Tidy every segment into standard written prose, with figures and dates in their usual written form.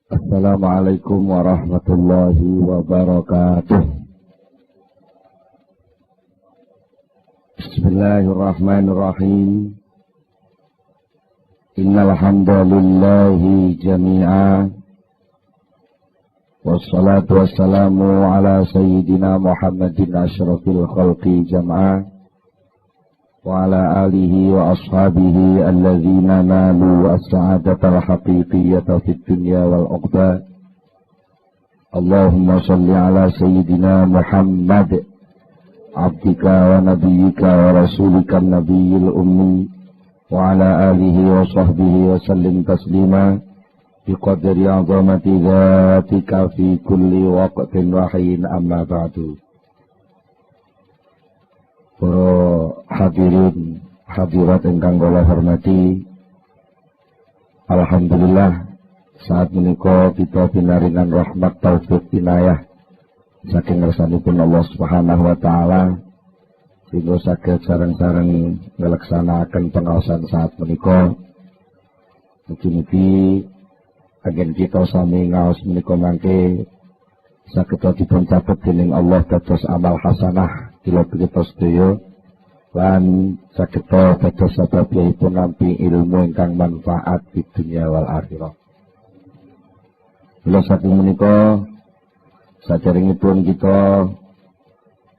Assalamualaikum warahmatullahi wabarakatuh. Bismillahirrahmanirrahim. Innal hamdalillahi jami'a. Wassalatu wassalamu ala sayyidina Muhammadin asyrafil khalqi jam'a. Wa ala alihi wa ashabihi alladzina nalu as-sa'adatal haqiqiyyata fid dunya wal uqba. Allahumma shalli ala sayyidina Muhammad abdika wa nabiyyika wa rasulika nabiyil ummi wa ala alihi wa sahbihi wa sallim taslima biqadri azamati dhatika fi kulli waqtin wa hin, amma ba'du. Para hadirin hadirat ingkang kula hormati, alhamdulillah saat menika kita pinaringan rahmat taufik inayah saking ngersanipun Allah Subhanahu wa taala sehingga saged sareng-sareng nglaksanaken pengaosan saat menika. Mugi-mugi agen kita sami ngaos menika mangke saged dipun catet dening Allah dados amal hasanah kula kita sedaya lan saged dados sababipun nampi ilmu ingkang manfaat di dunia wal akhirah. Kula saking menika saderengipun kita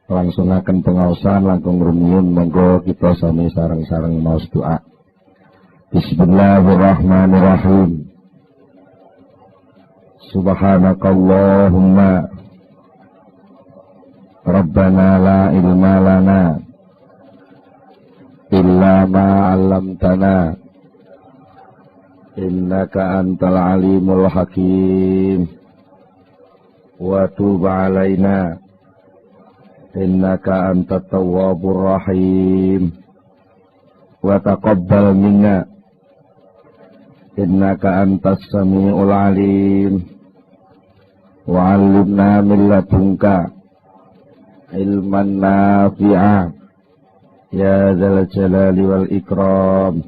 langsungaken pengaosan langkung rumiyin, monggo kita sami sareng-sareng maos doa. Bismillahirrahmanirrahim. Subhanakallahumma Rabbana la ilma lana illa ma 'allamtana innaka antal alimul hakim wa tub 'alaina innaka antat tawwabur rahim wa taqabbal minna innaka antas samiul alim wa 'allimna min ladunka ilman nafi'a ya dzal jalali wal ikram.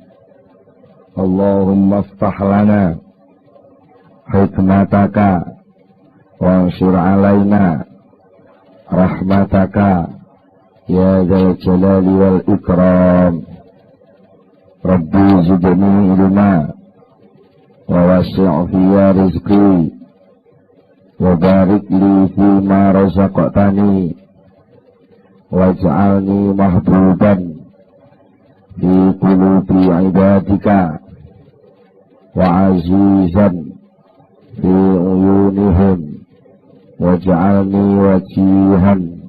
Allahumma iftah lana hikmataka wa anshur alaina rahmataka ya dzal jalali wal ikram. Rabbi zidni ilma wa wasi' fiyya rizqi wa barik li fima razaqtani waj'alni mahbuban fi qulubi ibadika wa azizan fi uyunihim waj'alni wajihan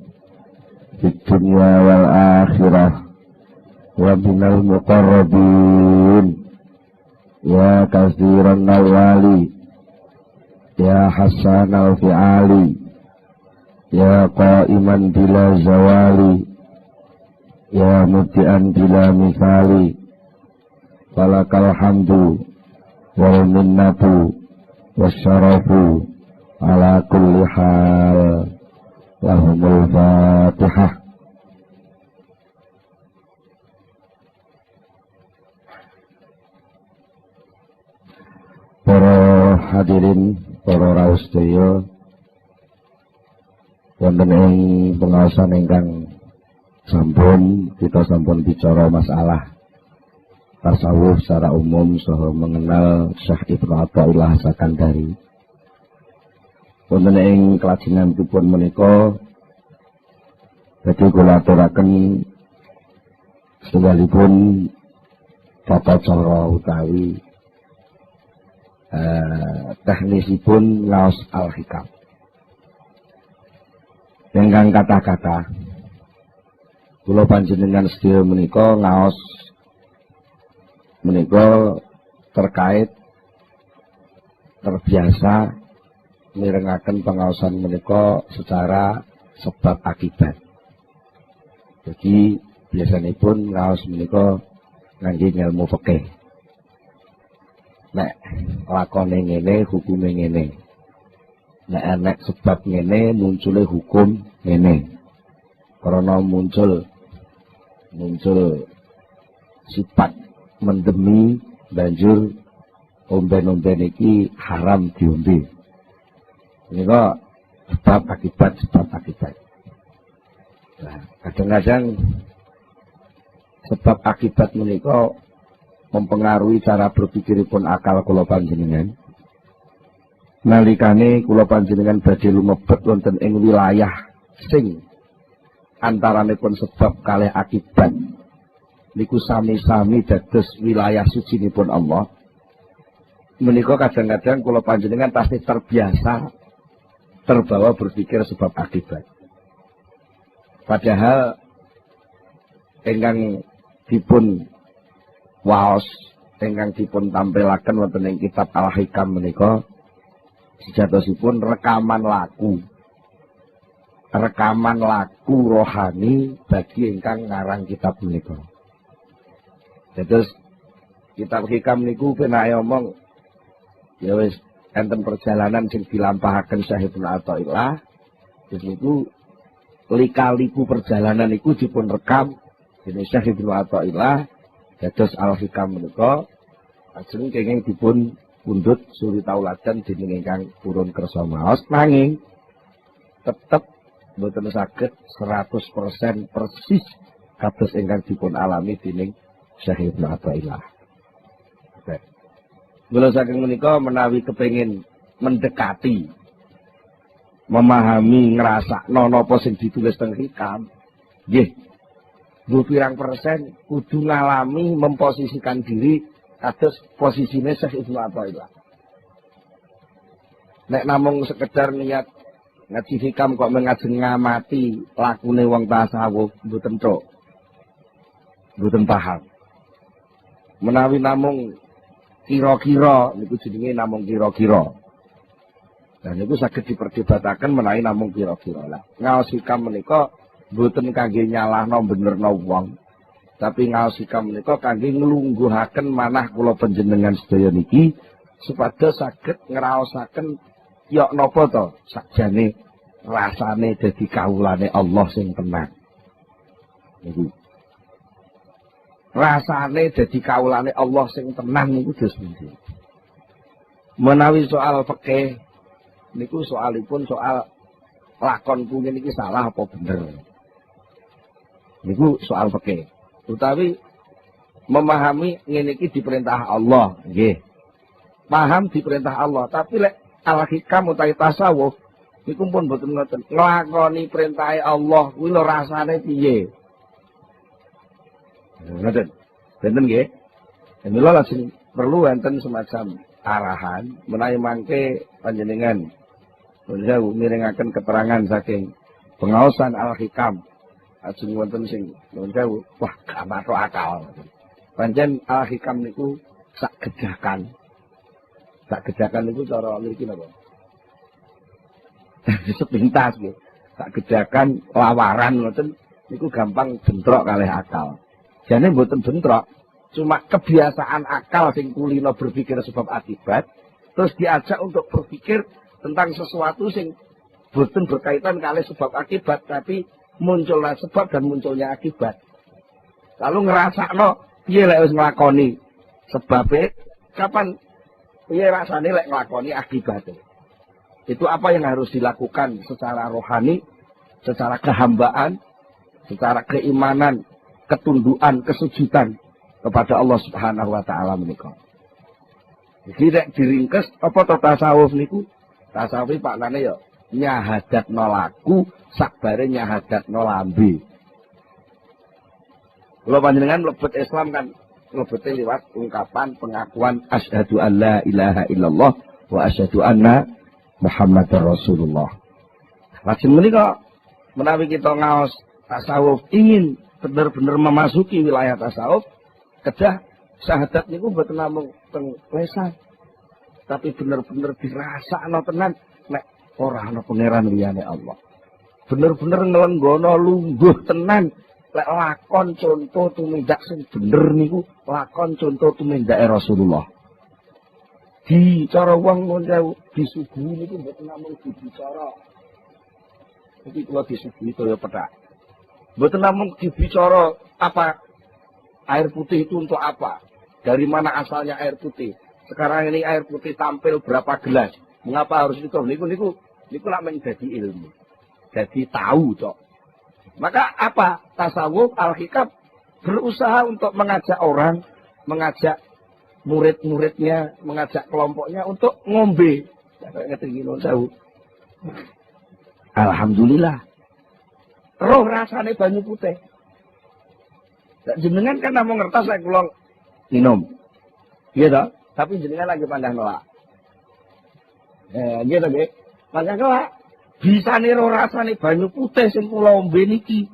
fid dunya wal akhirah wa minal muqarrabin ya katsiran al-wali ya hasan al-fi'ali ya qa'iman bila zawali ya mubdi'an bila misali falakal hamdu wal minnatu wasyarafu ala kulli hal. Lahumul fatihah. Para hadirin, para rawuh sedaya, wonten ing pengaosan ingkang sampun kita sampun bicara masalah tasawuf secara umum saha mengenal Syekh Ibnu Athaillah Sakandari. Wonten ing kelajengipun menika badhe kula aturaken setunggalipun tata cara utawi teknisipun ngaos al-hikam. Ingkang kata-kata kula panjenengan sedaya menika ngaos menika terkait terbiasa mirengaken pengaosan menika secara sebab akibat. Jadi biasanipun ngaos menika ngangge ilmu fikih. Nek lakone ngene hukume ngene. Nek enek sebab ngene muncule hukum ngene. Karena muncul sifat mendemi banjur omben-omben iki haram diombe. Menika sebab akibat. Nah, kadang-kadang sebab akibat menika mempengaruhi cara berpikiripun akal kula panjenengan. Nalikane kula panjenengan badhe lumebet wonten ing wilayah sing antaranipun sebab kalih akibat niku sami-sami dados wilayah sucinipun Allah. Menika kadang-kadang kula panjenengan pasti terbiasa terbawa berpikir sebab akibat. Padahal ingkang dipun waos, ingkang dipun tampilaken wonten ing kitab Al-Hikam menika sejatosipun rekaman laku rohani bagi ingkang ngarang kitab menika. Terus kitab Hikam niku penake omong ya wis enten perjalanan sing dilampahaken Syekh Ibnu Athaillah. Terus niku lika-liku perjalanan niku dipun rekam dening Syekh Ibnu Athaillah dados Al-Hikam menika ajeng kenging dipun pundhut suri tauladan dening ingkang purun kersa maos, nanging tetep mboten saged 100% persis kados ingkang dipun alami dening Syekh Ibnu Athaillah. Mula saking menika menawi kepengin mendekati, memahami, ngrasakno napa sing ditulis teng Hikam, nggih, pirang persen kudu ngalami memposisikan diri kados posisine Syekh Ibnu Athaillah. Nek namung sekedar niat ngaji Hikam kok mengajeng ngamati lakune wong tasawuf mboten tok. Mboten paham. Menawi namung kira-kira niku jenenge namung kira-kira. Dan niku saged diperdebataken menawi namung kira-kira. Lah, ngaos Hikam menika mboten kangge nyalahno benerno wong, tapi ngaos Hikam menika kangge nglungguhaken manah kula panjenengan sedaya niki supados saged ngraosaken yok napa to sakjane rasane dadi kawulane Allah sing tenang. Niku rasane dadi kawulane Allah sing tenang niku dos pundi. Menawi soal fikih niku soalipun soal lakon kuwi niki salah apa bener. Niku soal fikih. Utawi memahami ngene iki diperintah Allah, nggih. Paham diperintah Allah, tapi lek Al-Hikam utawi tasawuf niku pun mboten ngoten. Nglakoni perintahe Allah kuwi lho rasane piye? Ngoten. Benten nggih. Mila lajeng perlu enten semacam arahan menawi mangke panjenengan menika mirengaken keterangan saking pengaosan Al-Hikam. Ajeng wonten sing menika wah gak matok akal. Pancen Al-Hikam niku sak gedakan. Sak gedakan niku cara mriki napa? Sepintas nggih. Sak gedakan lawaran ngoten niku gampang bentrok kalih akal. Jane mboten bentrok, cuma kebiasaan akal sing kulino berpikir sebab akibat, terus diajak untuk berpikir tentang sesuatu sing mboten berkaitan kalih sebab akibat, tapi munculnya sebab dan munculnya akibat. Lalu ngrasakno piye lek wis nglakoni sebabe, kapan piye rasane lek nglakoni akibate. Itu apa yang harus dilakukan secara rohani, secara kehambaan, secara keimanan, ketundukan, kesujudan kepada Allah Subhanahu wa taala menika. Jadi nek diringkes apa to tasawuf niku? Tasawuf maknane ya nyahadatno laku sakbare nyahadatno lambe. Kula panjenengan mlebet Islam kan mlebete liwat ungkapan pengakuan asyhadu alla ilaha illallah wa asyhadu anna Muhammadar Rasulullah. Lajeng menika menawi kita ngaos tasawuf ingin benar-benar memasuki wilayah tasawuf, kedah syahadat niku mboten namung teng lesan, tapi benar-benar dirasakno tenan nek ora ana pangeran liyane Allah. Bener-bener nglenggono lungguh tenan lek lakon contoh tumindak sing bener niku lakon contoh tumindake Rasulullah. Di cara wong ngono disuguhi niku mboten namung dibicara. Iki kula disuguhi kaya pethak. Mboten namung dibicara apa air putih itu untuk apa, dari mana asalnya air putih, Sekarang ini air putih tampil berapa gelas? Mengapa harus itu? Niku nak menjadi ilmu. Jadi tahu, Cok. Maka apa? Tasawuf, al-hikam berusaha untuk mengajak orang, mengajak murid-muridnya, mengajak kelompoknya untuk ngombe. Alhamdulillah. Roh rasane banyu putih. Jenengan kan namung ngertos saya kula minum. Iya toh? Tapi jenengan lagi pandang nolak. Gitu nggih. Pandang nolak. Bisane roh rasane banyu putih sing kula ombe niki.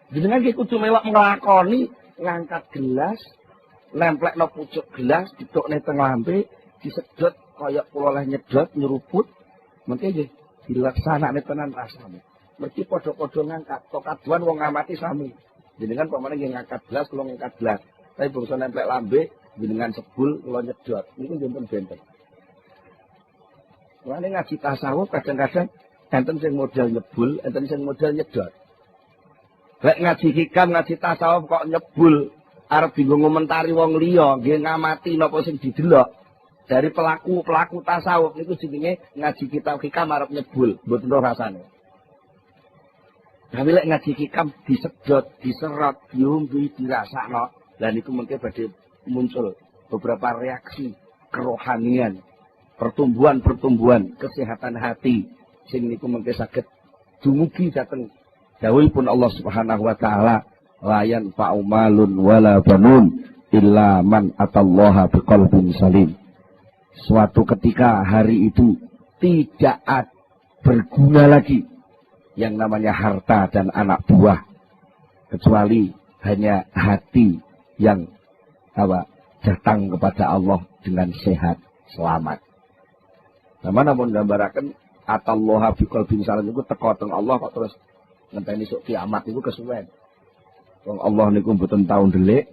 Jenengan ki kudu melok nglakoni ngangkat gelas, nemplekno pucuk gelas, didokne teng lambe, disedot kaya kula leh nyedot nyeruput. Mengke nggih dilaksanakne tenan rasane. Mergi padha-padha ngangkat, tok kaduan wong ngamati sami. Jenengan pamane nggih ngangkat gelas, kula ngangkat gelas. Tapi bangsa nemplek lambe, jenengan sebul, kula nyedot. Niku njenengan benten. Mulane ngaji tasawuf kadang-kadang enten sing modal nyebul, enten sing modal nyedot. Lek ngaji hikam, ngaji tasawuf kok nyebul, arep bingung ngomentari wong liya, nggih ngamati napa sing didelok. Dari pelaku tasawuf niku jenenge ngaji kitab hikam arep nyebul, mboten roh rasane. Tapi lek ngaji hikam disedot, diserot, diombe, dirasakno, lan niku mengke badhe muncul beberapa reaksi kerohanian, pertumbuhan kesehatan hati sing niku mengke saged dumugi dhateng dawuhipun Allah Subhanahu wa taala, layan fa'umalun wala banun illa man atallaha biqalbin salim. Suatu ketika hari itu tidak berguna lagi yang namanya harta dan anak buah, kecuali hanya hati yang datang kepada Allah dengan sehat selamat. Nama namun gambarkan atallaha biqalbin salim itu teko teng Allah kok terus ngenteni sok kiamat itu kesuwen. Wong Allah niku mboten tau ndelik,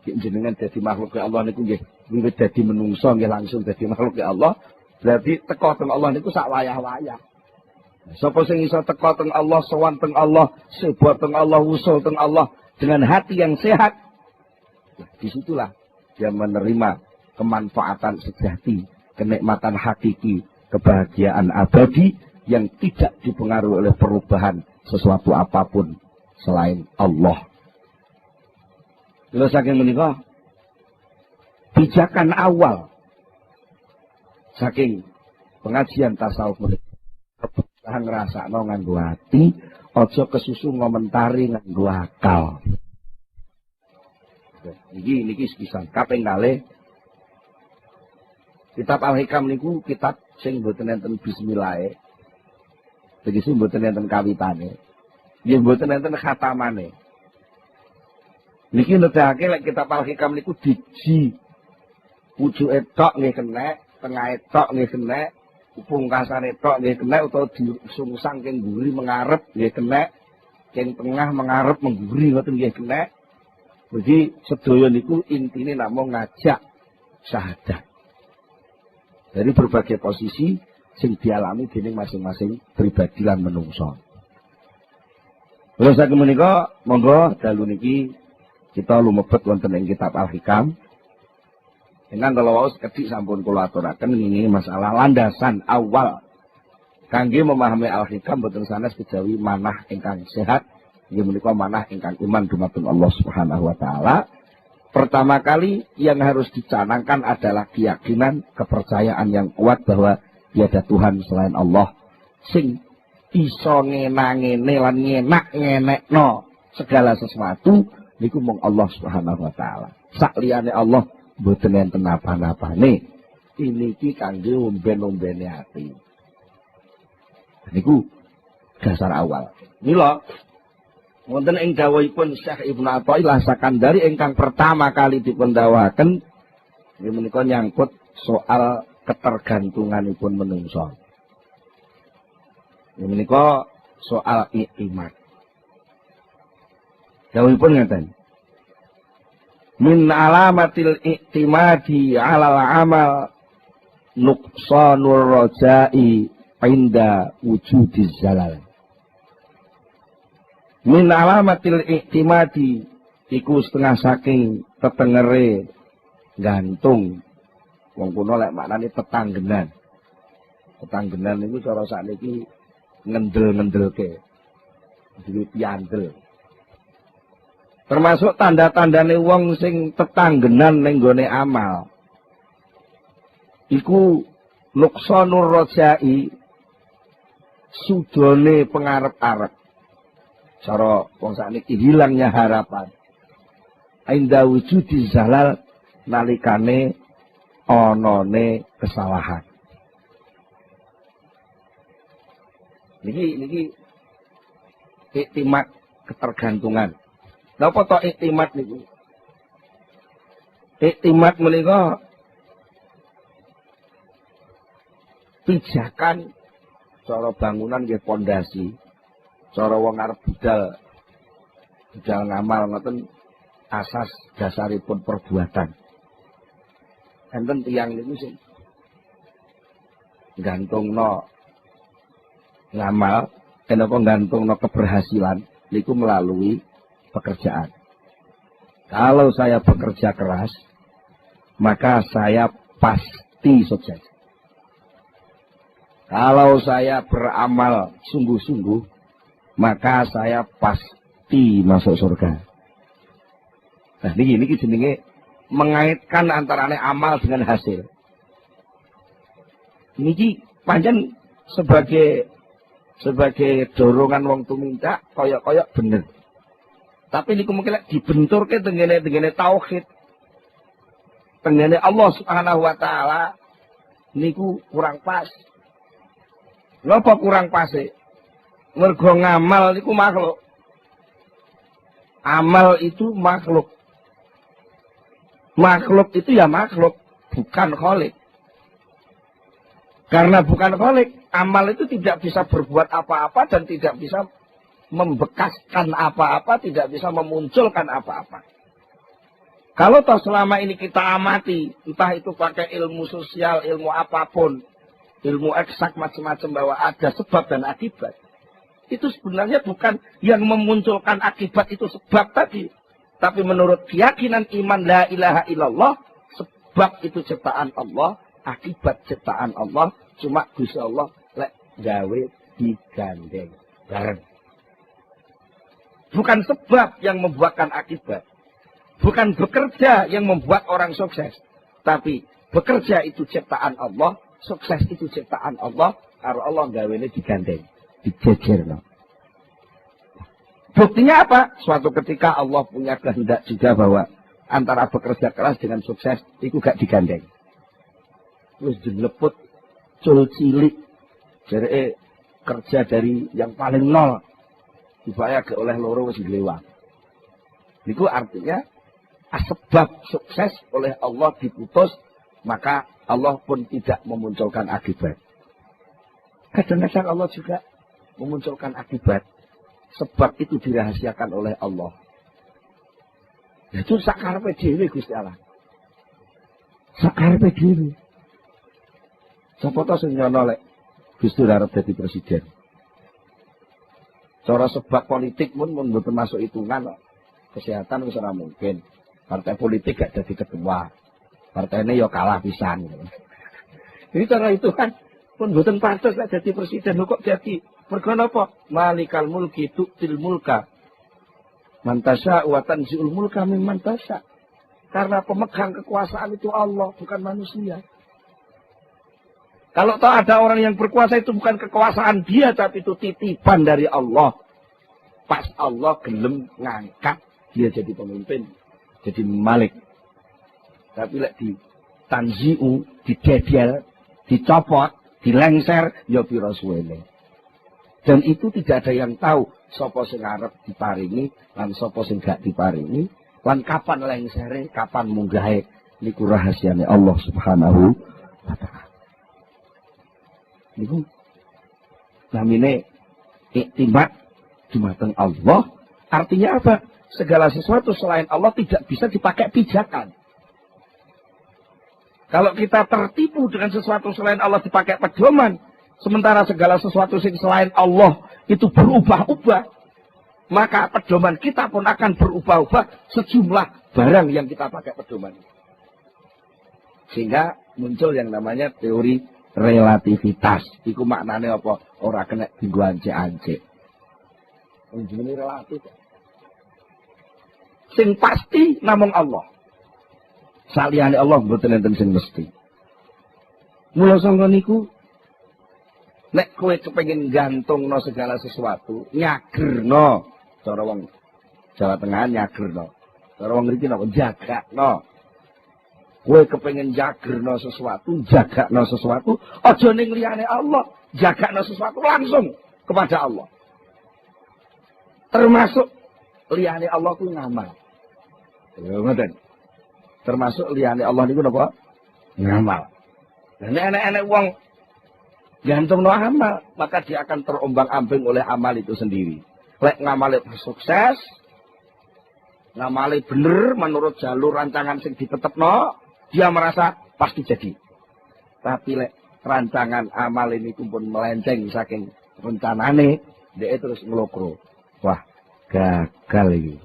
jenengan dadi makhluk Allah niku nggih wiwit dadi menungso nggih langsung dadi makhluk Allah. Berarti teko teng Allah niku sak wayah-wayah. Sapa sing iso teko teng Allah, sowan teng Allah, sebut teng Allah, usul teng Allah dengan hati yang sehat, disitulah dia menerima kemanfaatan sejati, kenikmatan hakiki, kebahagiaan abadi yang tidak dipengaruhi oleh perubahan sesuatu apapun selain Allah. Kalau saking menika pijakan awal saking pengajian tasawuf menika ngrasakno nganggo ati, aja kesusu ngomentari nganggo akal. Niki sepisan kaping kalih. Kitab Al-Hikam niku kitab sing mboten enten bismillah. Tegese mboten enten kawitane. Nggih mboten enten khatamane. Niki nedhake lek kitab Al-Hikam niku diji pucuke tok nggih kenek, tengahe tok nggih kenek, pungkasane tok nggih kenek utawa disungsang keng mburi mengarep nggih kenek, keng tengah mengarep mengguri ngoten nggih kenek. Jadi sedaya niku intine namung ngajak syahadat. Dari berbagai posisi sing dialami dening masing-masing pribadi lan menungso. Terus saking menika monggo dalu niki kita lumebet wonten ing kitab Al-Hikam. Dengan kalau sekedhik sampun kula aturaken ini masalah landasan awal kangge memahami Al-Hikam boten sanes kejawi manah ingkang sehat, inggih menika manah ingkang iman dumateng Allah Subhanahu wa taala. Pertama kali yang harus dicanangkan adalah keyakinan, kepercayaan yang kuat bahwa tiada Tuhan selain Allah sing iso ngenangene lan ngenak-ngenekno segala sesuatu niku mung Allah Subhanahu wa taala. Sak liyane Allah mboten enten napa-napane. Iniki kangge omben-ombene ati. Niku dasar awal. Mila wonten ing dawuhipun Syekh Ibnu Athaillah Sakandari ingkang pertama kali dipundhawuhaken nggih menika nyangkut soal ketergantunganipun menungso. Nggih menika soal iktimat. Dawuhipun ngeten. Min alamatil i'timadi 'alal 'amal nuqsanur raja'i 'inda wujudiz zalal. Min alamatil i'timadi iku setengah saking tetengere gantung Wong kuno lek maknane tetanggenan. Tetanggenan niku cara sakniki ngendel-ngendelke. Dadi piandel. Termasuk tanda-tandane wong sing tetanggenan ning gone amal. Iku nuqsanur rajai, sudone pengarep-arep. Cara wong sakniki hilangnya harapan. Ainda wujudi zalal nalikane onone kesalahan. Niki iktimat ketergantungan. Napa to iktimat niku? Iktimat menika pijakan cara bangunan nggih pondasi. Cara wong arep budal ngamal ngoten asas dasaripun perbuatan. Enten tiyang niku sing gantungno ngamal, kenapa gantungno keberhasilan niku melalui pekerjaan. Kalau saya bekerja keras, maka saya pasti sukses. Kalau saya beramal sungguh-sungguh, maka saya pasti masuk surga. Nah, niki jenenge mengaitkan antarane amal dengan hasil. Niki pancen sebagai dorongan wong tuminta koyok-koyok bener. Tapi niku mungkin dibenturke tengene tauhid. Tengene Allah Subhanahu wa taala niku kurang pas. Napa kurang pas e? Mergo ngamal niku makhluk. Amal itu makhluk. Makhluk itu ya makhluk, bukan kholik. Karena bukan kholik, amal itu tidak bisa berbuat apa-apa dan tidak bisa membekaskan apa-apa, tidak bisa memunculkan apa-apa. Kalau toh selama ini kita amati, entah itu pakai ilmu sosial, ilmu apapun, ilmu eksak macam-macam bahwa ada sebab dan akibat. Itu sebenarnya bukan yang memunculkan akibat itu sebab tadi. Tapi menurut keyakinan iman la ilaha illallah, sebab itu ciptaan Allah, akibat ciptaan Allah, cuma Gusti Allah lek gawe digandeng bareng. Bukan sebab yang membuatkan akibat. Bukan bekerja yang membuat orang sukses. Tapi bekerja itu ciptaan Allah, sukses itu ciptaan Allah, karo Allah gawene digandeng, dijejerno. Buktinya apa? Suatu ketika Allah punya kehendak juga bahwa antara bekerja keras dengan sukses itu gak digandeng. Terus dileput cul cilik. Jadi kerja dari yang paling nol dibayar ke oleh loro wis glewang. Itu artinya sebab sukses oleh Allah diputus, maka Allah pun tidak memunculkan akibat. Kadang-kadang Allah juga memunculkan akibat. Sebab itu dirahasiakan oleh Allah. Itu sakarepe dhewe Gusti Allah. Sakarepe dhewe. Sapa to sing nyono lek Gusti arep dadi presiden. Cara sebab politik pun mboten masuk hitungan kok. Kesehatan wis ora mungkin. Partai politik gak dadi ketua. Partainya ya kalah pisan. Ini cara hitungan pun mboten pantes lek dadi presiden kok dadi. Mergo napa? Malikal mulki tu'til mulka man tasya wa tanzi'ul mulka mimman tasya. Karena pemegang kekuasaan itu Allah, bukan manusia. Kalau tahu ada orang yang berkuasa itu bukan kekuasaan dia, tapi itu titipan dari Allah. Pas Allah gelem ngangkat dia jadi pemimpin, jadi malik. Tapi lek di tanzi'u, didedel, dicopot, dilengser, ya pira suwene. Dan itu tidak ada yang tahu sapa sing arep diparingi lan sapa sing gak diparingi lan kapan lengsere, kapan munggahe niku rahasiane Allah Subhanahu wa taala. Niku namine iktimat dumateng Allah, artinya apa? Segala sesuatu selain Allah tidak bisa dipakai pijakan. Kalau kita tertipu dengan sesuatu selain Allah dipakai pedoman, sementara segala sesuatu selain Allah itu berubah-ubah, maka pedoman kita pun akan berubah-ubah sejumlah barang yang kita pakai pedoman. Sehingga muncul yang namanya teori relativitas. Iku maknane apa? Ora kena dienggo ancek-ancek. Ini relatif. Sing pasti namung Allah. Saliyane Allah mboten enten sing mesti. Mula sangka niku nek kowe kepengin gantungno segala sesuatu, nyagerno. Cara wong Jawa Tengah nyagerno. Cara wong mriki napa jagakno. Kowe kepengin jagerno sesuatu, jagakno sesuatu, aja ning liyane Allah, jagakno sesuatu langsung kepada Allah. Termasuk liyane Allah ku ngamal. Ya ngoten. Termasuk liyane Allah niku napa? Ngamal. Lah nek enek wong gantungno amal, maka dia akan terombang-ambing oleh amal itu sendiri. Lek ngamale sukses, ngamale bener menurut jalur rancangan sing ditetepno, dia merasa pasti jadi. Tapi lek rancangan amal ini pun melenceng saking rencanane, dia terus ngelokro. Wah, gagal ini.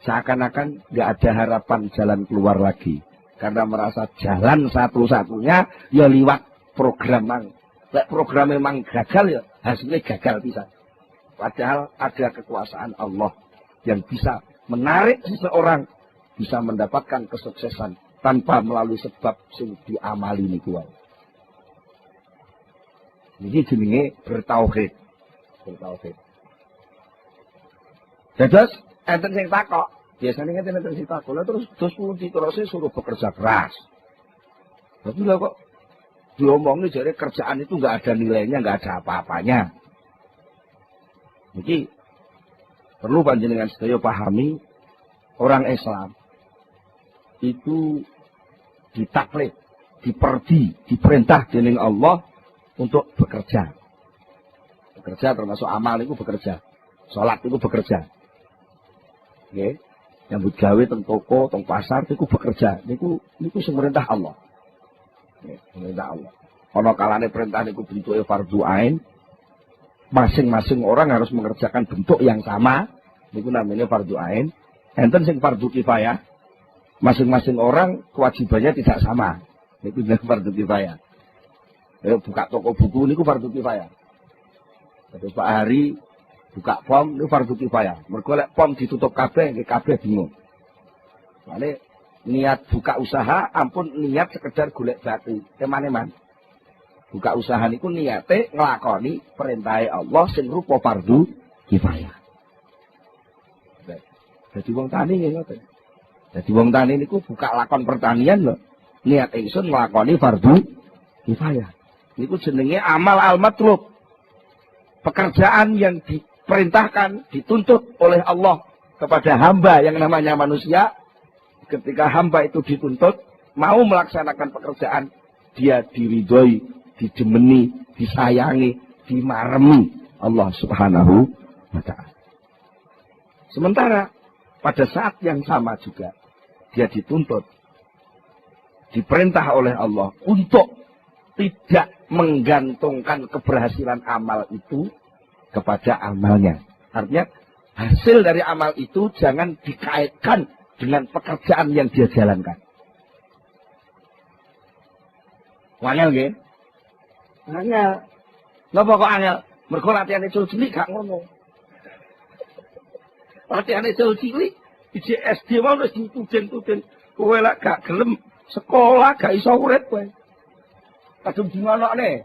Seakan-akan nggak ada harapan jalan keluar lagi. Karena merasa jalan satu-satunya ya liwat program mang. Lek program memang gagal ya hasilnya gagal bisa. Padahal ada kekuasaan Allah yang bisa menarik seseorang bisa mendapatkan kesuksesan tanpa melalui sebab sing diamali niku wae. Iki jenenge bertauhid. Bertauhid. Dados enten sing takok, biasanya enten sing takok, lha terus pundi terus suruh bekerja keras. Tapi lha kok diomongnya jadi kerjaan itu nggak ada nilainya, nggak ada apa-apanya. Jadi perlu panjenengan sedaya pahami, orang Islam itu ditaklid, diperintah dening Allah untuk bekerja. Bekerja termasuk amal itu bekerja. Salat itu bekerja. Nggih. Nyambut gawe teng toko, teng pasar itu bekerja. Niku sing merintah Allah. Nggih, merintah Allah. Ana kalane perintah niku bentuke fardhu ain. Masing-masing orang harus mengerjakan bentuk yang sama. Niku namanya fardhu ain. Enten sing fardhu kifayah. Masing-masing orang kewajibannya tidak sama. Niku jenenge fardhu kifayah. Buka toko buku niku fardhu kifayah. Terus Pak Hari buka pom niku fardhu kifayah. Mergo lek pom ditutup kabeh nggih kabeh bingung. Mane niat buka usaha ampun niat sekedar golek batu. Teman-teman. Buka usaha niku niate nglakoni perintahe Allah sing rupa fardhu kifayah. Dadi wong tani nggih ngoten. Dadi wong tani niku buka lakon pertanian lho. Niat ingsun nglakoni fardhu kifayah. Niku jenenge amal al-matlub. Pekerjaan yang diperintahkan, dituntut oleh Allah kepada hamba yang namanya manusia. Ketika hamba itu dituntut, mau melaksanakan pekerjaan, dia diridhoi, dijemeni, disayangi, dimaremi Allah Subhanahu wa ta'ala. Sementara pada saat yang sama juga dia dituntut, diperintah oleh Allah untuk tidak menggantungkan keberhasilan amal itu kepada amalnya. Artinya hasil dari amal itu jangan dikaitkan dengan pekerjaan yang dia jalankan. Wangel nggih? Angel. Napa kok angel? Mergo latihane cilik gak ngono. Latihane cilik di SD wae wis dituden-tuden. Kowe lek gak gelem sekolah gak iso urip kowe. Kadung dingonokne.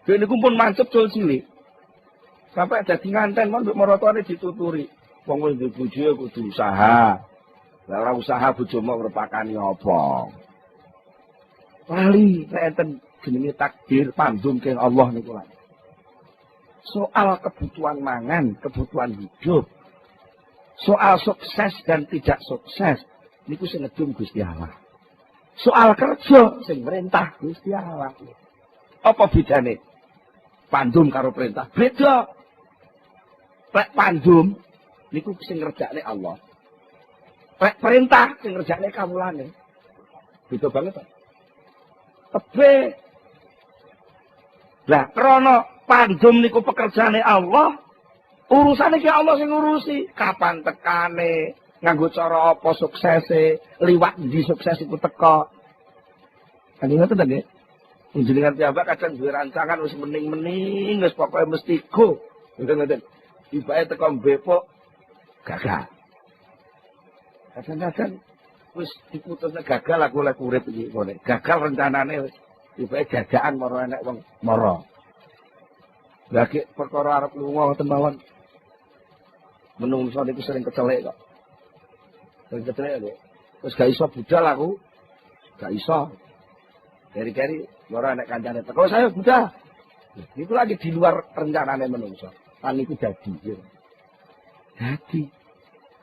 Dene niku pun mancep cilik. Sampai dadi nganten mon mbek marotone dituturi. Wong wis duwe bojo kudu usaha. Lah ora usaha bojomu ngrepakani apa? Lali nek enten jenenge takdir pandum keng Allah niku lho. Soal kebutuhan mangan, kebutuhan hidup. Soal sukses dan tidak sukses niku sing ngedum Gusti Allah. Soal kerja sing merintah Gusti Allah. Apa bedane? Pandum karo perintah beda. Lek pandum niku sing ngerjakne Allah. Lek perintah sing ngerjakne kawulane. Beda banget. Tebe. Lah krana pandum niku pekerjaane Allah, urusane ki Allah sing ngurusi. Kapan tekane, nganggo cara apa suksese, liwat ndi sukses iku teka. Kan ngoten ta nggih. Njenengan piyambak kadang duwe rancangan wis mening-mening wis pokoke mesti go. Ngoten. Tibake teko bepok gagal. Kadang-kadang wis diputusne gagal aku oleh urip iki ngene. Gagal rencanane wis tibake jajakan maro enek wong mara. Lagi perkara arep lunga ngoten mawon. Menungso niku sering kecelek kok. Sering kecelek lho. Wis gak iso budal aku. Gak iso. Keri-keri ora nek kancane teko saya budal. Itu lagi di luar rencanane menungso. Kan iku dadi. Dadi.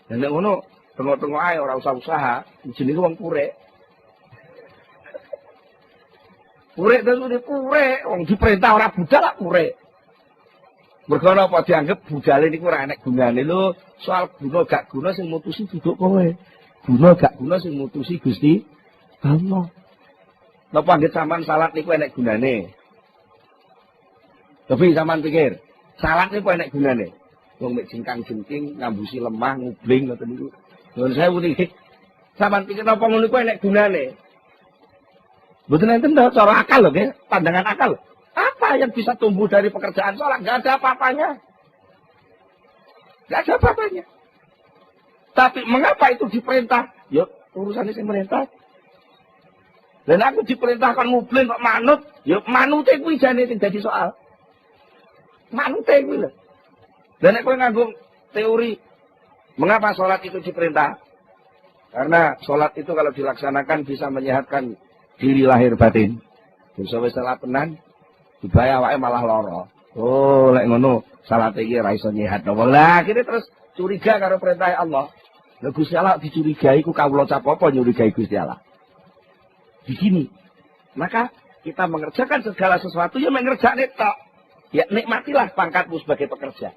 Dan nek ngono tengok-tengok ae ora usah usaha, jenenge wong purek. Purek terus purek, wong diperintah ora budal lak purek. Mergo apa dianggap budale niku ora enek gunane lho, soal guna gak guna sing mutusi duduk kowe. Guna gak guna sing mutusi Gusti Allah. Napa anggere sampean salat niku enek gunane? Tapi sampean pikir, salat niku enek gunane? Wong mek jengkang-jengking, ngambusi lemah, ngubling ngoten niku. Nuwun sewu niki. Sampean pikir napa ngono niku enek gunane? Mboten enten to cara akal lho nggih, pandangan akal. Apa yang bisa tumbuh dari pekerjaan sholat? Gak ada apa-apanya. Gak ada apa-apanya. Tapi mengapa itu diperintah? Yuk, urusannya si perintah. Dan aku diperintahkan ngublin kok manut. Yuk, manute kuwi jane sing dadi soal. Manute kuwi lho. Dan aku nganggo teori mengapa sholat itu diperintah? Karena sholat itu kalau dilaksanakan bisa menyehatkan diri lahir batin. Bisa wis salah tenan, dibaya awake malah lara. Oh, lek ngono salat iki ora iso nyehat. Lah, kene terus curiga karo perintah Allah. Lah Gusti Allah dicurigai ku kawula cap apa nyurigai Gusti Allah. Begini. Maka kita mengerjakan segala sesuatu ya mengerjakne tok. Ya nikmatilah pangkatmu sebagai pekerja.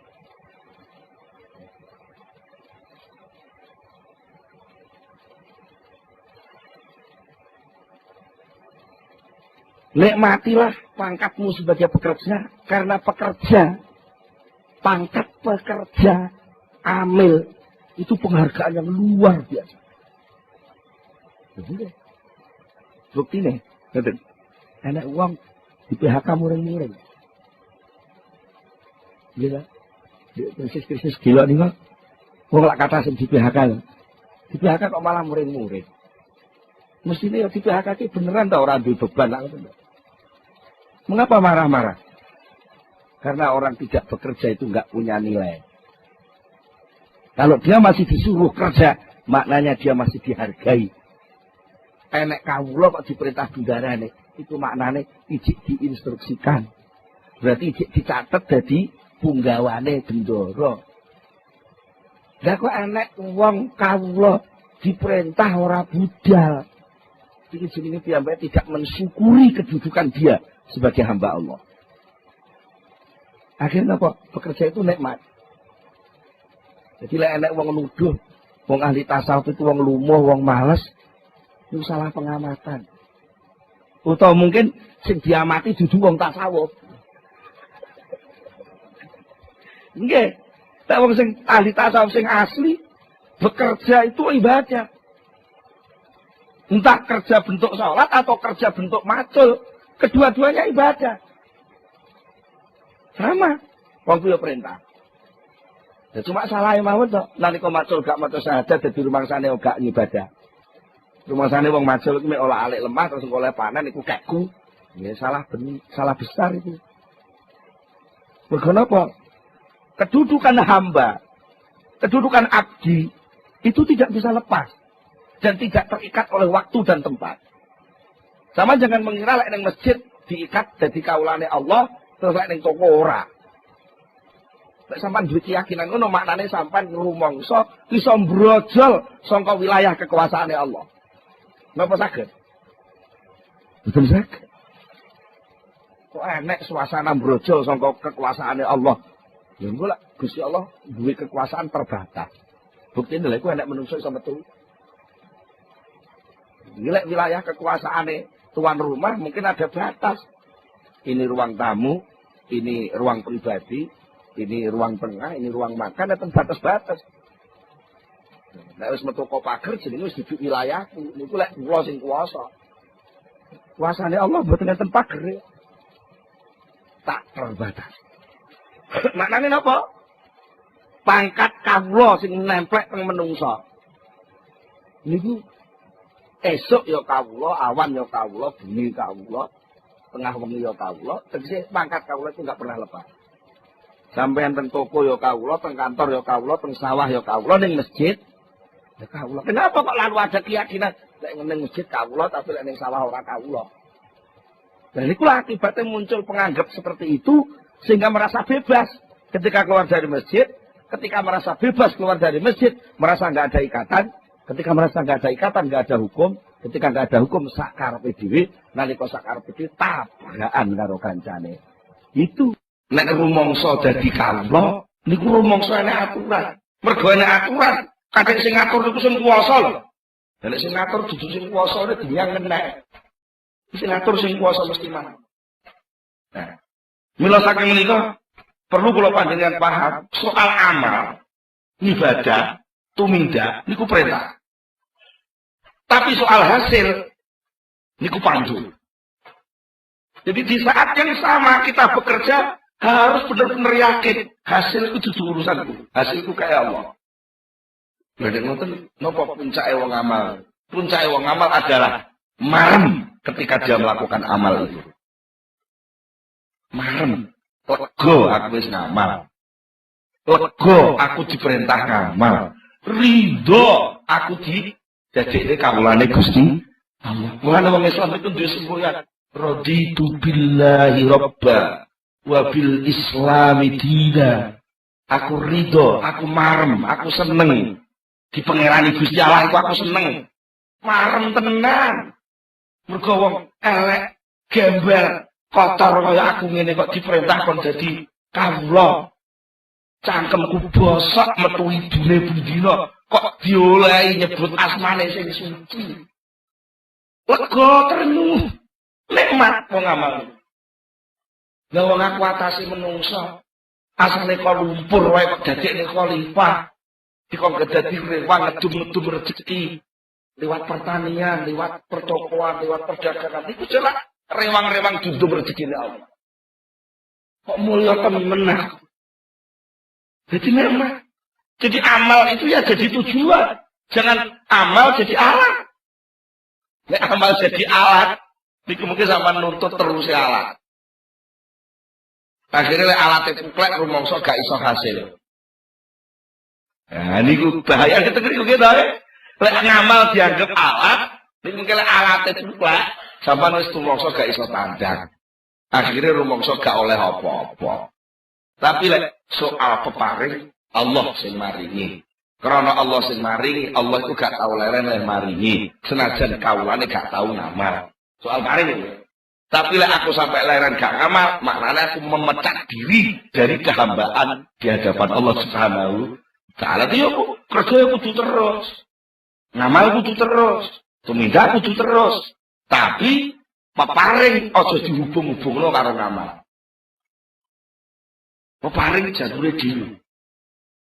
Nikmatilah pangkatmu sebagai pekerja, karena pekerja, pangkat pekerja, amil, itu penghargaan yang luar biasa. Bukti nih, enak uang di PHK muring-muring. Gila, krisis gila nih kok. Uang lak kata di PHK loh. Di PHK kok malah muring-muring. Mestinya ya di PHK ini beneran tau orang ambil beban lah. Mengapa marah-marah? Karena orang tidak bekerja itu nggak punya nilai. Kalau dia masih disuruh kerja, maknanya dia masih dihargai. Enek kawula kok diperintah bundarane, itu maknanya ijik diinstruksikan. Berarti ijik dicatat jadi punggawane bendoro. Lah kok enek wong kawula diperintah ora budal. Iki jenenge piyambake tidak mensyukuri kedudukan dia sebagai hamba Allah. Akhirnya apa? Pekerja itu nikmat. Jadi lek enek wong nuduh, wong ahli tasawuf itu wong lumuh, wong males, itu salah pengamatan. Atau mungkin sing diamati dudu wong tasawuf. Nggih. Lek wong sing ahli tasawuf sing asli bekerja itu ibadah. Entah kerja bentuk sholat atau kerja bentuk macul. Kedua-duanya ibadah. Sama. Wong kuwi perintah. Ya cuma salah mawon to. Nalika macul gak maca syahadat dadi rumangsane gak ngibadah. Rumangsane wong macul iki mek olah alik lemah terus oleh panen iku kekku. Ya salah besar itu. Kenapa? Kedudukan hamba, kedudukan abdi itu tidak bisa lepas. Dan tidak terikat oleh waktu dan tempat. Sama jangan mengira lek ning masjid diikat dadi kaulane Allah, terus lek ning toko ora. Lek sampean duwe keyakinan ngono maknane sampean ngrumangsa iso brojol saka wilayah kekuasaane Allah. Napa saged? Betul saged. Kok enek suasana brojol saka kekuasaane Allah. Ya engko lek Gusti Allah duwe kekuasaan terbatas. Buktine lek ku enek menungso iso metu. Nilai wilayah kekuasaane tuan rumah mungkin ada batas. Ini ruang tamu, ini ruang pribadi, ini ruang tengah, ini ruang makan, ada batas-batas. Nek wis metu kok pager jenenge wis duduk wilayahku. Niku lek kula sing kuwasa. Kuasane Allah mboten enten pager. Tak terbatas. Maknane napa? Pangkat kawula sing nemplek teng menungsa. Niku esuk ya kawula, awan ya kawula, bengi kawula, tengah wengi ya kawula, tegese pangkat kawula itu enggak pernah lepas. Sampeyan teng toko ya kawula, teng kantor ya kawula, teng sawah ya kawula, ning masjid ya kawula. Kenapa kok lalu ada keyakinan lek ning masjid kawula tapi lek ning sawah ora kawula? Dan itulah akibatnya muncul penganggap seperti itu sehingga merasa bebas ketika keluar dari masjid, ketika merasa bebas keluar dari masjid, merasa nggak ada ikatan. Ketika merasa nggak ada ikatan, nggak ada hukum. Ketika nggak ada hukum, sakar PDW. Nalika sakar PDW, tabrakan karo kancane. Itu nek rumangsa dadi kawula, niku rumangsa enek aturan. Mergo enek aturan, kadang sing ngatur niku sing kuwasa lho. Nek sing ngatur dudu sing kuwasa nek diyang enek. Sing ngatur sing kuwasa mesti mana. Nah, mila saking menika perlu kula panjenengan paham soal amal, ibadah, tumindak niku perintah. Tapi soal hasil niku pandu. Jadi di saat yang sama kita bekerja harus benar-benar yakin hasil itu urusanku. Hasilku kayak Allah. Lha ngoten napa puncake wong amal? Puncake wong amal adalah marem ketika dia melakukan amal itu. Marem, lega aku wis ngamal. Lega aku diperintah ngamal. Ridho aku dadekne kawulane Gusti Allah. Mulane wong Islam itu duwe semboyan. Raditu billahi robba wa bil islami dina. Aku ridho, aku marem, aku seneng. Di pangerani Gusti Allah iku aku seneng. Marem tenan. Mergo wong elek, gembel, kotor kaya aku ngene kok diperintah kon dadi kawula. Cangkemku bosok metu idune bendina kok diolehi nyebut asmane sing suci. Lega ternu. Nikmat wong amal. Lah wong aku atasi menungso. Asale kok lumpur wae kok dadekne khalifah. Dikon dadi rewang ngedum-ngedum rezeki. Lewat pertanian, lewat pertokoan, lewat perdagangan. Itu jelas rewang-rewang dudum rezeki Allah. Kok mulia temen. Jadi memang. Jadi amal itu ya jadi tujuan. Jangan amal jadi alat. Nek amal jadi alat, niku mungkin sampean nuntut terus alat. Akhirnya lek alat itu klek rumangsa gak iso hasil. Nah, niku bahaya kita niku gitu. Lek ngamal dianggap alat, niku mungkin lek alat itu klek sampean wis rumangsa gak iso tandang. Akhirnya rumangsa gak oleh apa-apa. Tapi lek soal peparing Allah sing maringi. Karena Allah sing maringi, Allah itu gak tahu leren leh maringi. Senajan kawulane gak tahu ngamal. Soal paring. Tapi lek aku sampai leren gak ngamal, maknanya aku memecat diri dari kehambaan di hadapan Allah Subhanahu wa taala. Itu ya kerja kudu terus. Ngamal kudu terus. Tumindak kudu terus. Tapi peparing aja dihubung-hubungno karo ngamal. Peparing jalure dhewe.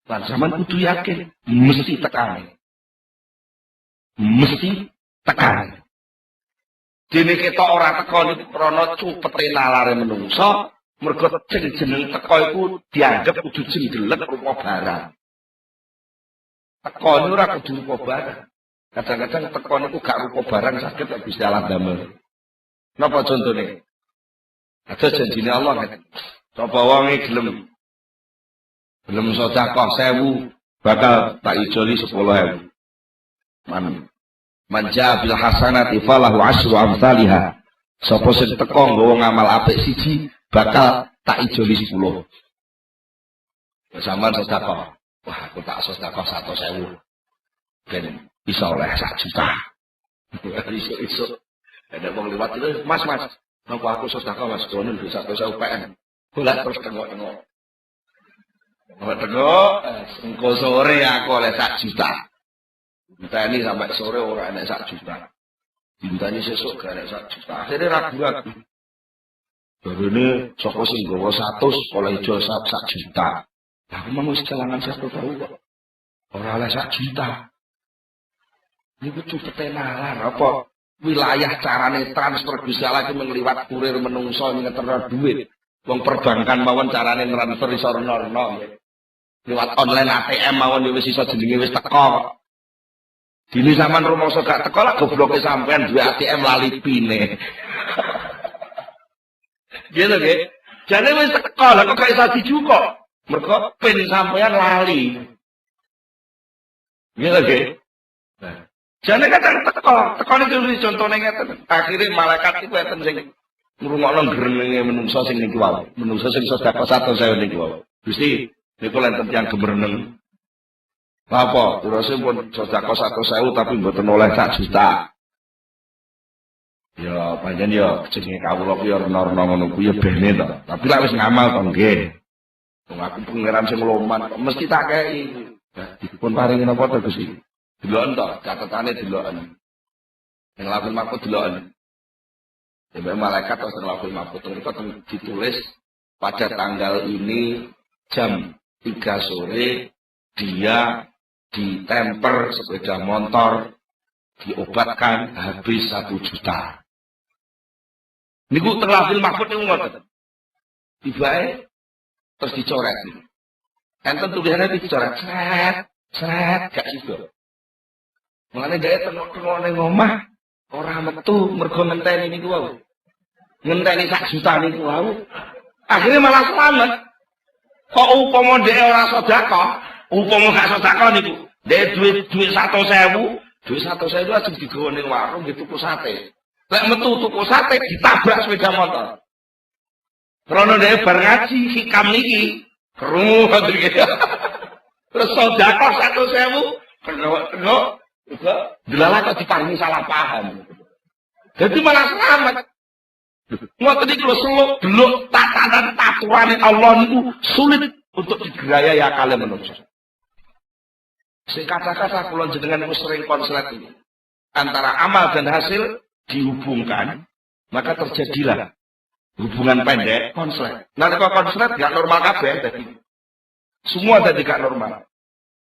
Lan sampean kudu yakin mesti tekan. Mesti tekan. Dene ketok ora teko niku krana cupete nalare menungso, mergo jeneng teko iku dianggap kudu jendelek rupa barang. Teko niku ora kudu rupa barang. Kadang-kadang teko niku gak rupa barang saged kok Gusti Allah damel. Napa contone? Ada janjine Allah kan. Sapa wonge gelem sedekah 1000 bakal tak ijoli 10.000. Manja bil hasanati falahu asyru amsalihha. Sapa sing teka nggawa ngamal apik siji bakal tak ijoli 10. Sampeyan sedekah. Wah, aku tak sedekah 100.000. Ben bisa oleh 1 juta. Iso-iso. Ada wong liwat itu, Mas, napa aku sedekah Mas donen bisa 100.000 PM. Golek terus tengok-tengok. Tengok, engko sore aku oleh 1 juta. Minta ini sampai sore orang enak 1 juta. Mintanya sesuk gak enak 1 juta. Akhirnya ragu-ragu. Baru ini soko sing gawa 100 oleh ijo 1 juta. Aku mau sejalangan 1 tahun kok. Orang oleh 1 juta. Ini betul petenalan apa? wilayah carane transfer Gusti Allah iki mengliwat kurir menungso ngeterno dhuwit. Wong perbankan mawon carane transfer iso rena-rena. Liwat online ATM mawon wis iso jenenge wis teko. Dini zaman rumangsa gak teko lah gobloke sampean duwe ATM lali pine. Gitu nggih. Jane wis teko lah kok gak iso dijukok. Mergo pin sampean lali. Gitu nggih. Nah, jane kadang teko niki contone ngeten. Akhire malaikat iku enten sing ngrungokno grenenge menungso sing niki wae. Menungso sing sedekah 100.000 niki wae. Gusti, niku lenten tiyang gemereneng. Apa? Uruse pun sedekah 100.000 tapi mboten oleh 1 juta. Ya, panjen ya jenenge kawula ku ya rena-rena ngono ku ya bene to. Tapi lek wis ngamal to nggih. Wong aku pangeran sing loman mesti tak kei. Dipun paringi napa to Gusti? Deloken to, catetane deloken. Sing lakon makut deloken. Sampai malaikat atau terlalu mahfud itu ditulis pada tanggal ini jam 3 sore dia ditemper sepeda motor diobatkan habis 1 juta. Niku terlalu mahfud itu ngoten. Tibae terus dicoret. Enten tulisannya dicoret, seret gak sido. Mulane gawe tengok-tengok ning omah ora metu mergo ngenteni niku wae. Ngenteni 1 juta niku wae. Akhire malah selamat. Kok upama dhek ora sedekah, upama gak sedekah niku, dhek duit 100.000, duit 100.000 ajeng digawa ning warung nggih tuku sate. Lek metu tuku sate ditabrak sepeda motor. Krana dhek bar ngaji hikam niki, krungu ngoten iki. Terus sedekah 100.000, kena dilalah kok diparingi salah paham. Jadi malah selamat. Ngoten iki lho seluk delok tatanan taturane Allah niku sulit untuk digeraya ya kalian manusia. Sing kata-kata kula jenengan niku sering konslet ini. Antara amal dan hasil dihubungkan, maka terjadilah hubungan pendek konslet. Nalika konslet gak normal kabeh dadi. Semua dadi gak normal.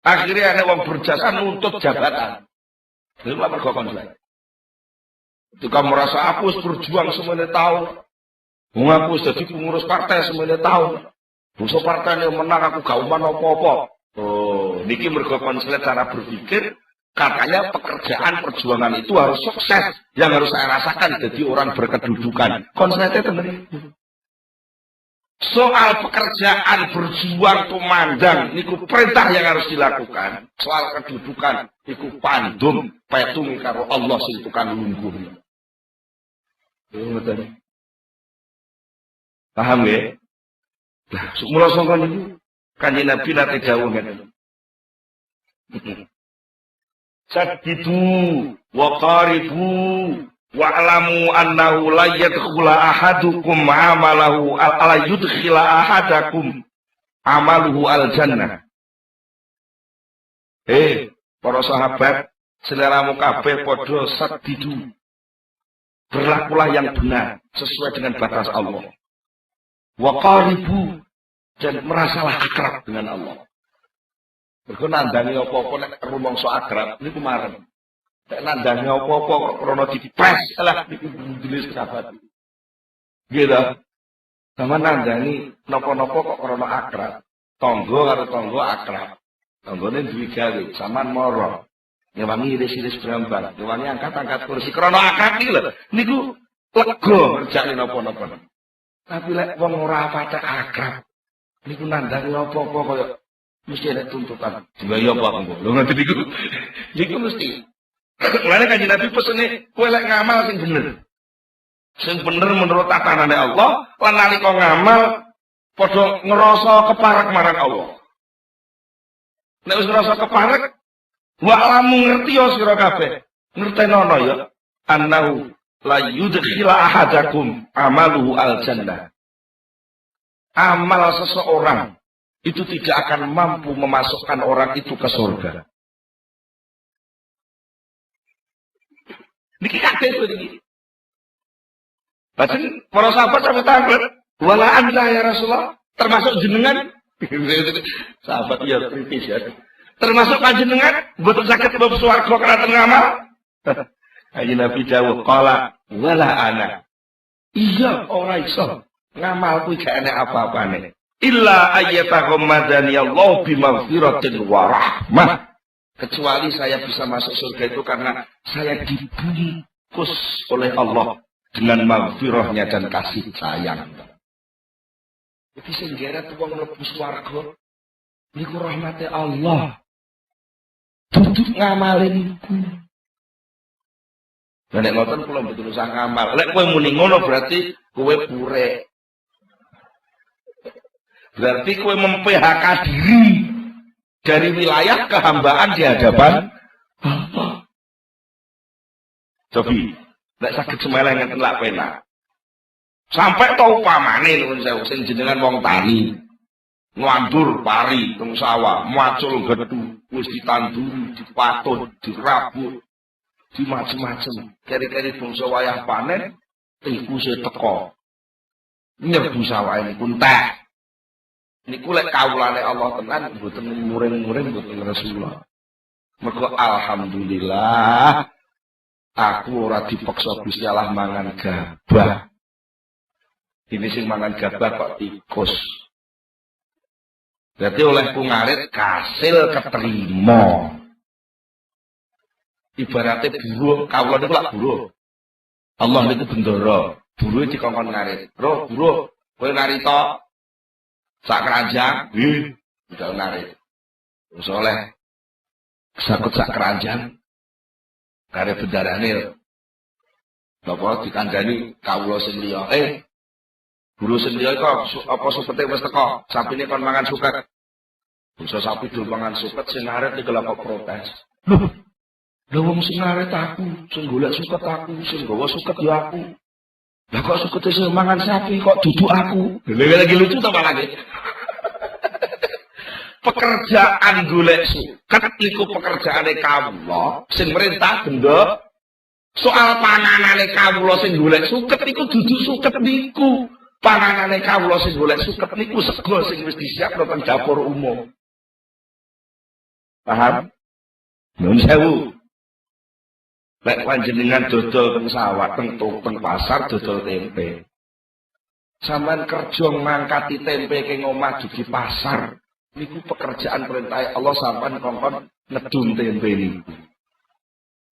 Akhirnya ada wong berjasa nuntut jabatan. Itu apa mergo konslet. Ketika merasa aku berjuang semuanya tahun, aku jadi pengurus partai semuanya tahun, musuh partai yang menang aku gak uman apa-apa. Oh, niki mergo konslet cara berpikir, katanya pekerjaan perjuangan itu harus sukses, yang harus saya rasakan jadi orang berkedudukan. Konsletnya temen. Soal pekerjaan berjuang pemandang, niku perintah yang harus dilakukan. Soal kedudukan, niku pandum petung karo Allah sing tukang lungguh. Paham ya? Lah, mula sangka niku Kanjeng Nabi nate dawuh ngeten. Saddidu wa qaribu wa'lamu annahu la yadkhula ahadukum amalahu ala yudkhila ahadakum amaluhu al-jannah. Para sahabat, seleramu kabeh padha saddidu. Berlakulah yang benar sesuai dengan batas Allah. Wa qaribu dan merasalah akrab dengan Allah. Mergo nandani apa-apa nek rumangsa akrab niku marem. Nek nandani apa-apa kok krana dipres lah niku jenis sahabat. Gitu. Sama nandani napa-napa kok krana akrab. Tangga karo tangga akrab. Tanggane duwe gawe, sampean mara. Ngewangi iris-iris berambang, ngewangi angkat-angkat kursi. Krana akrab iki lho, niku lega ngerjakne napa-napa. Tapi lek wong ora patek akrab, niku nandani apa-apa kaya mesti ada tuntutan. Dibayar apa engko? Lho ngoten niku. Niku mesti. Mulane Kanjeng Nabi pesene kowe lek ngamal sing bener. Sing bener menurut tatanane Allah, lan nalika ngamal padha ngrasa keparek marang Allah. Nek wis ngrasa keparek, wa alamu ngerti ya sira kabeh. Ngertenono ya annahu la yudkhila ahadakum amaluhu al-jannah. Amal seseorang itu tidak akan mampu memasukkan orang itu ke surga. Niki kabeh iki. Lajeng para sahabat sampe takut, "Wala anta ya Rasulullah?" Termasuk jenengan? Sahabat ya kritis ya. Termasuk panjenengan mboten saged mlebu swarga karena ngamal. Kanjeng Nabi dawuh qala wala ana. Iya ora iso. Ngamal kuwi gak enek apa-apane. Illa ayyataghammadani Allah bimaghfiratin wa rahmah. Kecuali saya bisa masuk surga itu karena saya dibungkus oleh Allah dengan maghfirahnya dan kasih sayang. Jadi sing geret wong mlebu swarga niku rahmate Allah. Duduk ngamalin niku. Nek ngoten kula mboten usah ngamal. Lek kowe muni ngono berarti kowe pure. Berarti kowe mem-PHK diri dari wilayah kehambaan di hadapan Allah. Cobi, nek saged semeleh ngeten lak penak. Sampai tau pamane nuwun sewu sing jenengan wong tani. Nglandur pari teng sawah, macul gedhu, wis ditanduri, dipatut, dirabut, di macem-macem. Keri-keri bangsa wayah panen, iku se teko. Nyerbu sawah niku entek. Niku lek kawulane Allah tenan mboten muring-muring mboten Rasulullah. Mergo alhamdulillah aku ora dipaksa Gusti Allah mangan gabah. Ini sing mangan gabah kok tikus. Berarti olehku ngarit kasil keterima. Ibaratnya buruh, kawula niku lak buruh. Allah niku bendara, buruh dikongkon ngarit. Roh, buruh, kowe ngarita sak keranjang, udah ngarit. Terus oleh sakut sak keranjang, ngarit bendarane. Napa dikandani kawula sing liya. Buruh sing liya kok apa supete wis teko, sapine kon mangan suket. Bisa sapi dul mangan suket sing ngarit iki lha kok protes. Lho wong sing ngarit aku, sing golek suket aku, sing gawa suket ya aku. Lah kok sukete sing mangan sapi kok duduk aku. Lagi lucu ta lagi. Pekerjaan golek suket iku pekerjaane kawula sing merintah benda. Soal panganane kawula sing golek suket iku dudu suket niku. Panganane kawula sing golek suket niku sego sing wis disiapno teng dapur umum. Paham? Nun sewu. Lek panjenengan dodol teng sawah, teng pasar dodol tempe. Sampeyan kerja ngangkati tempe ke omah dugi pasar. Niku pekerjaan perintah Allah sampeyan kongkon ngedum tempe niku.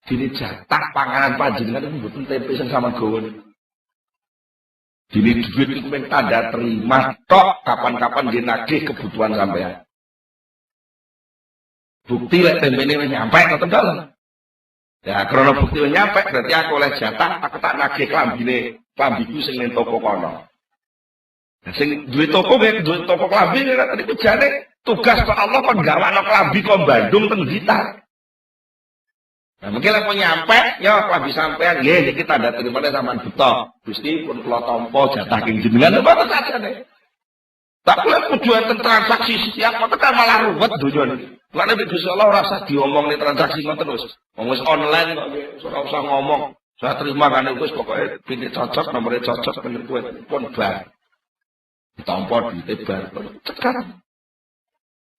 Dene jatah panganan panjenengan niku mboten tempe sing sampeyan gawa niku. Dene duit niku mung tanda terima tok kapan-kapan nggih nagih kebutuhan sampeyan. Bukti lek tempene wis nyampe ngoten to. Ya krana bukti wis nyampe berarti aku oleh jatah aku tak nagih klambine klambiku sing ning toko kono. Nah sing duwe toko duwe toko klambi niku jane tugas kok Allah kon gawakno klambi kok Bandung teng Blitar. Nah mungkin lek nyampe ya klambi sampean nggih niki tanda terimane sampean buta. Gusti pun kula tampa jatah king jenengan apa sajane. Tak boleh tujuan transaksi setiap kok kan malah ruwet donya niki. Lah nek Gusti Allah rasa diomongne transaksi ngoten terus. Wong wis online kok ora usah ngomong. Saya terima kan wis pokoke pilih cocok nomore cocok pun bar. Ditampa duite bar. Cekak.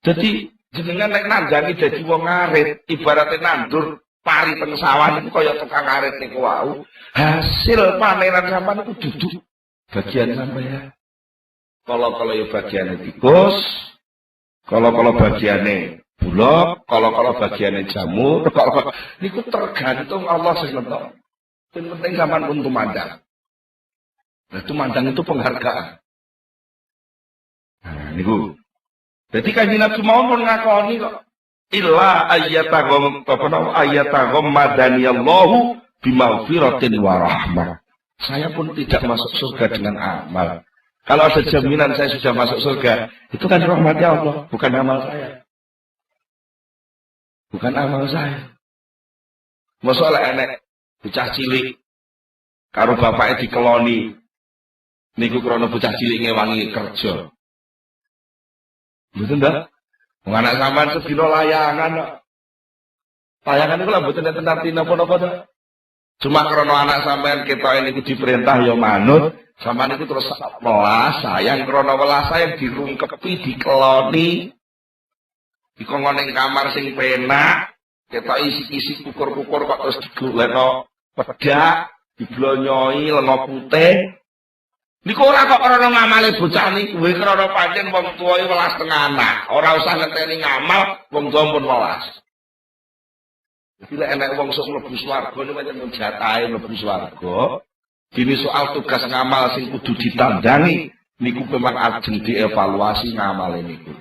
Jadi jenengan nek nandhangi dadi wong ngarit ibaratnya nandur pari teng sawah niku kaya tukang ngarit niku wau. Hasil panenan sampean niku duduk bagian sampean. Kalau ya bagiane tikus, kalau bagiane bulog, kalau bagiannya jamur, niku tergantung Allah sing nentok. Yang penting sampean pun tumandang. Nah, tumandang itu penghargaan. Nah, niku. Jadi kanjeng Nabi mau pun ngakoni kok. Illa ayyatagom madaniyallahu bimaghfiratin wa rahmah. Saya pun tidak masuk surga dengan amal. Kalau ada jaminan saya sudah masuk surga, itu kan rahmatnya Allah, bukan amal saya. Bukan amal saya. Masalah enek bocah cilik karo bapake dikeloni. Niku krana bocah cilik ngewangi kerja. Mboten ta? Wong anak sampean sedina layangan kok. Layangan niku lha mboten enten arti napa-napa ta. Cuma krana anak sampean ketoke niku diperintah ya manut, sampean niku terus welas sayang krana welas sayang dirungkepi, dikeloni. Dikongkon ning kamar sing penak, ketok isi-isi kukur-kukur kok terus digolekno pedak, diblonyoi lenga putih. Niku ora kok krana ngamale bocah niku, krana pancen wong tuwa iki welas teng anak. Ora usah ngenteni ngamal, wong tuwa pun welas. Jadi lek enek wong sok mlebu swarga niku pancen jatahe mlebu swarga. Dene soal tugas ngamal sing kudu ditandangi niku memang ajeng dievaluasi ngamale niku.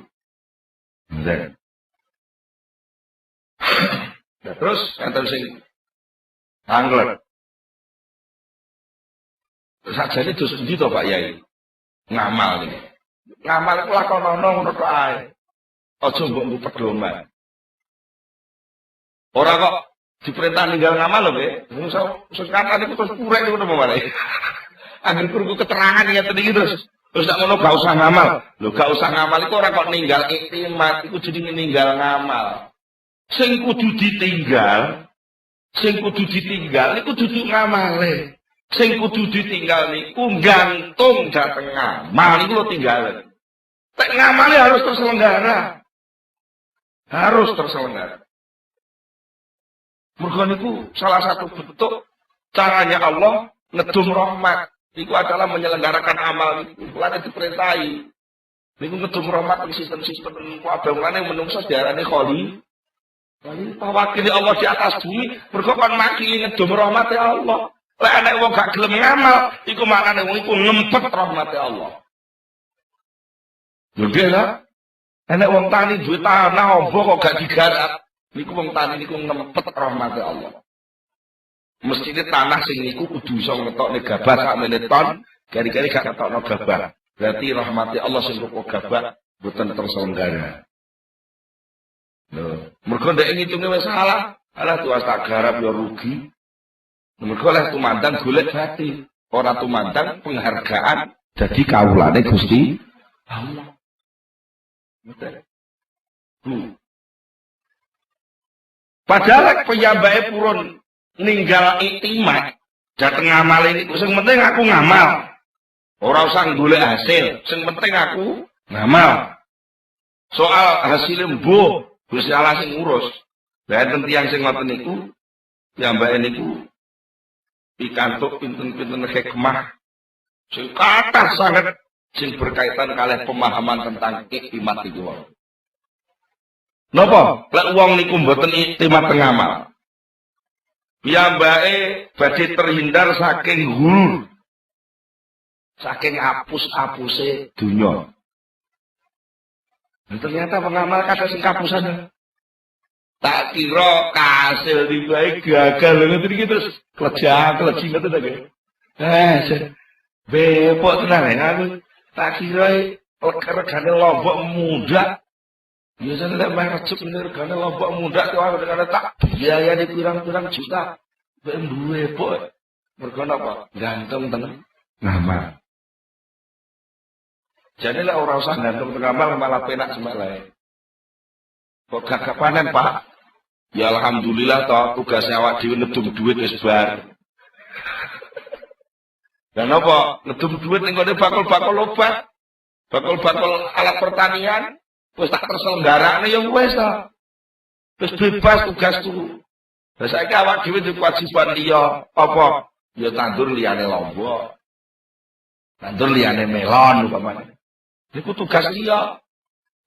Nah, terus enten sing angler. Sajane dos endi to Pak Yai? Ngamal iki. Ngamal iku lakonono ngono tok ae. Aja mbok pedoman. Ora kok diperintah ninggal ngamal lho, nggih. Sing katane iku terus purek ngono pamane. Angger kurku keterangan ngeten iki terus tak ngono gak usah ngamal. Lho gak usah ngamal iku ora kok ninggal iktimat, iku jenenge ninggal ngamal. Sing kudu ditinggal iku dudu ngamale. Sing kudu ditinggal niku gantung dateng ngamal niku lho tinggalan. Tek ngamale harus terselenggara. Harus terselenggara. Mergo niku salah satu bentuk caranya Allah ngedum rahmat. Iku adalah menyelenggarakan amal niku. Lan diperintahi. Niku ngedum rahmat ing sistem-sistem niku abangane menungso diarani kholi. Tawakil Allah di atas bumi, mergo kon maki ngedum rahmate Allah. Lek ana wong gak gelem ngamal, iku maknane wong iku ngempet rahmate Allah. Lho lah. Enek wong tani duwe tanah ombo kok gak digarap. Niku wong tani niku ngempet rahmate Allah. Mestine tanah sing niku kudu iso ngetokne gabah sak meneton, gari-gari gak ngetokno gabah. Berarti rahmate Allah sing kok gabah boten terselenggara. Lho, mergo ndek ngitunge wis salah, alah tuwas tak garap ya rugi. Mergo oleh tumandang golek jati, ora tumandang penghargaan dadi kawulane Gusti Allah. Padahal piyambake purun ninggal iktimat dateng ngamal ini, sing penting aku ngamal. Ora usah golek hasil, sing penting aku ngamal. Soal hasil mbuh Gusti Allah sing ngurus. Lah enten tiyang sing ngoten niku piyambake niku pikantuk pinten-pinten hikmah sing kathah sanget sing berkaitan kalih pemahaman tentang iktimat iki wae. Napa? Lek wong niku mboten iktimat ngamal. Piyambake badhe terhindar saking hurur. Saking apus-apuse dunya. Ternyata pengamal kata sing kapusan. Tak kira kasil dibae gagal ngoten iki terus klejak-kleji ngoten ta nggih. Bepok tenan aku. Tak kira regane lombok muda. Biasane lek meh rejuk regane lombok muda kok aku tak biayane pirang-pirang juta. Mbek duwe pok. Mergo napa? Gantung tenan. Ngamal. Jadi lek ora usah gantung ngamal malah penak semalae. Kok gak panen, Pak? Ya alhamdulillah toh tugasnya awak dhewe nedum duit wis bar. Dan apa? Nedum duit ning kene bakul-bakul obat. Bakul-bakul alat pertanian wis tak terselenggarane ya wis ta. Wis bebas tugas turu. Lah saiki awak dhewe duwe kewajiban liya apa? Ya tandur liyane lombok. Tandur liyane melon umpamane. Iku tugas liya.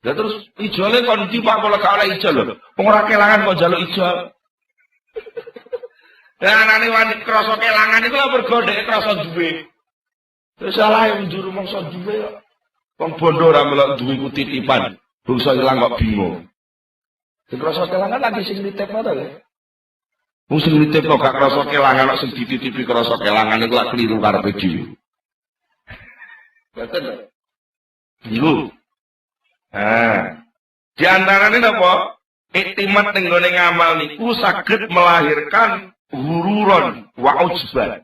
Lah terus ijole kon ndi Pak kok gak oleh ijol lho. Wong ora kelangan kok njaluk ijol. Lah anane wani krasa kelangan iku lho mergo dhek krasa duwe. Terus salah yang njuru mangsa duwe kok. Wong bondo ora melok duwe ku titipan. Bangsa ilang kok bingung. Sing krasa kelangan lagi sing nitipno to lho. Wong sing nitipno gak krasa kelangan kok sing dititipi krasa kelangan iku lak kliru karepe dhewe. Betul lho. Iku. Di antaranya apa? Iktimat ning gone ngamal niku saged melahirkan hururon wa ujban.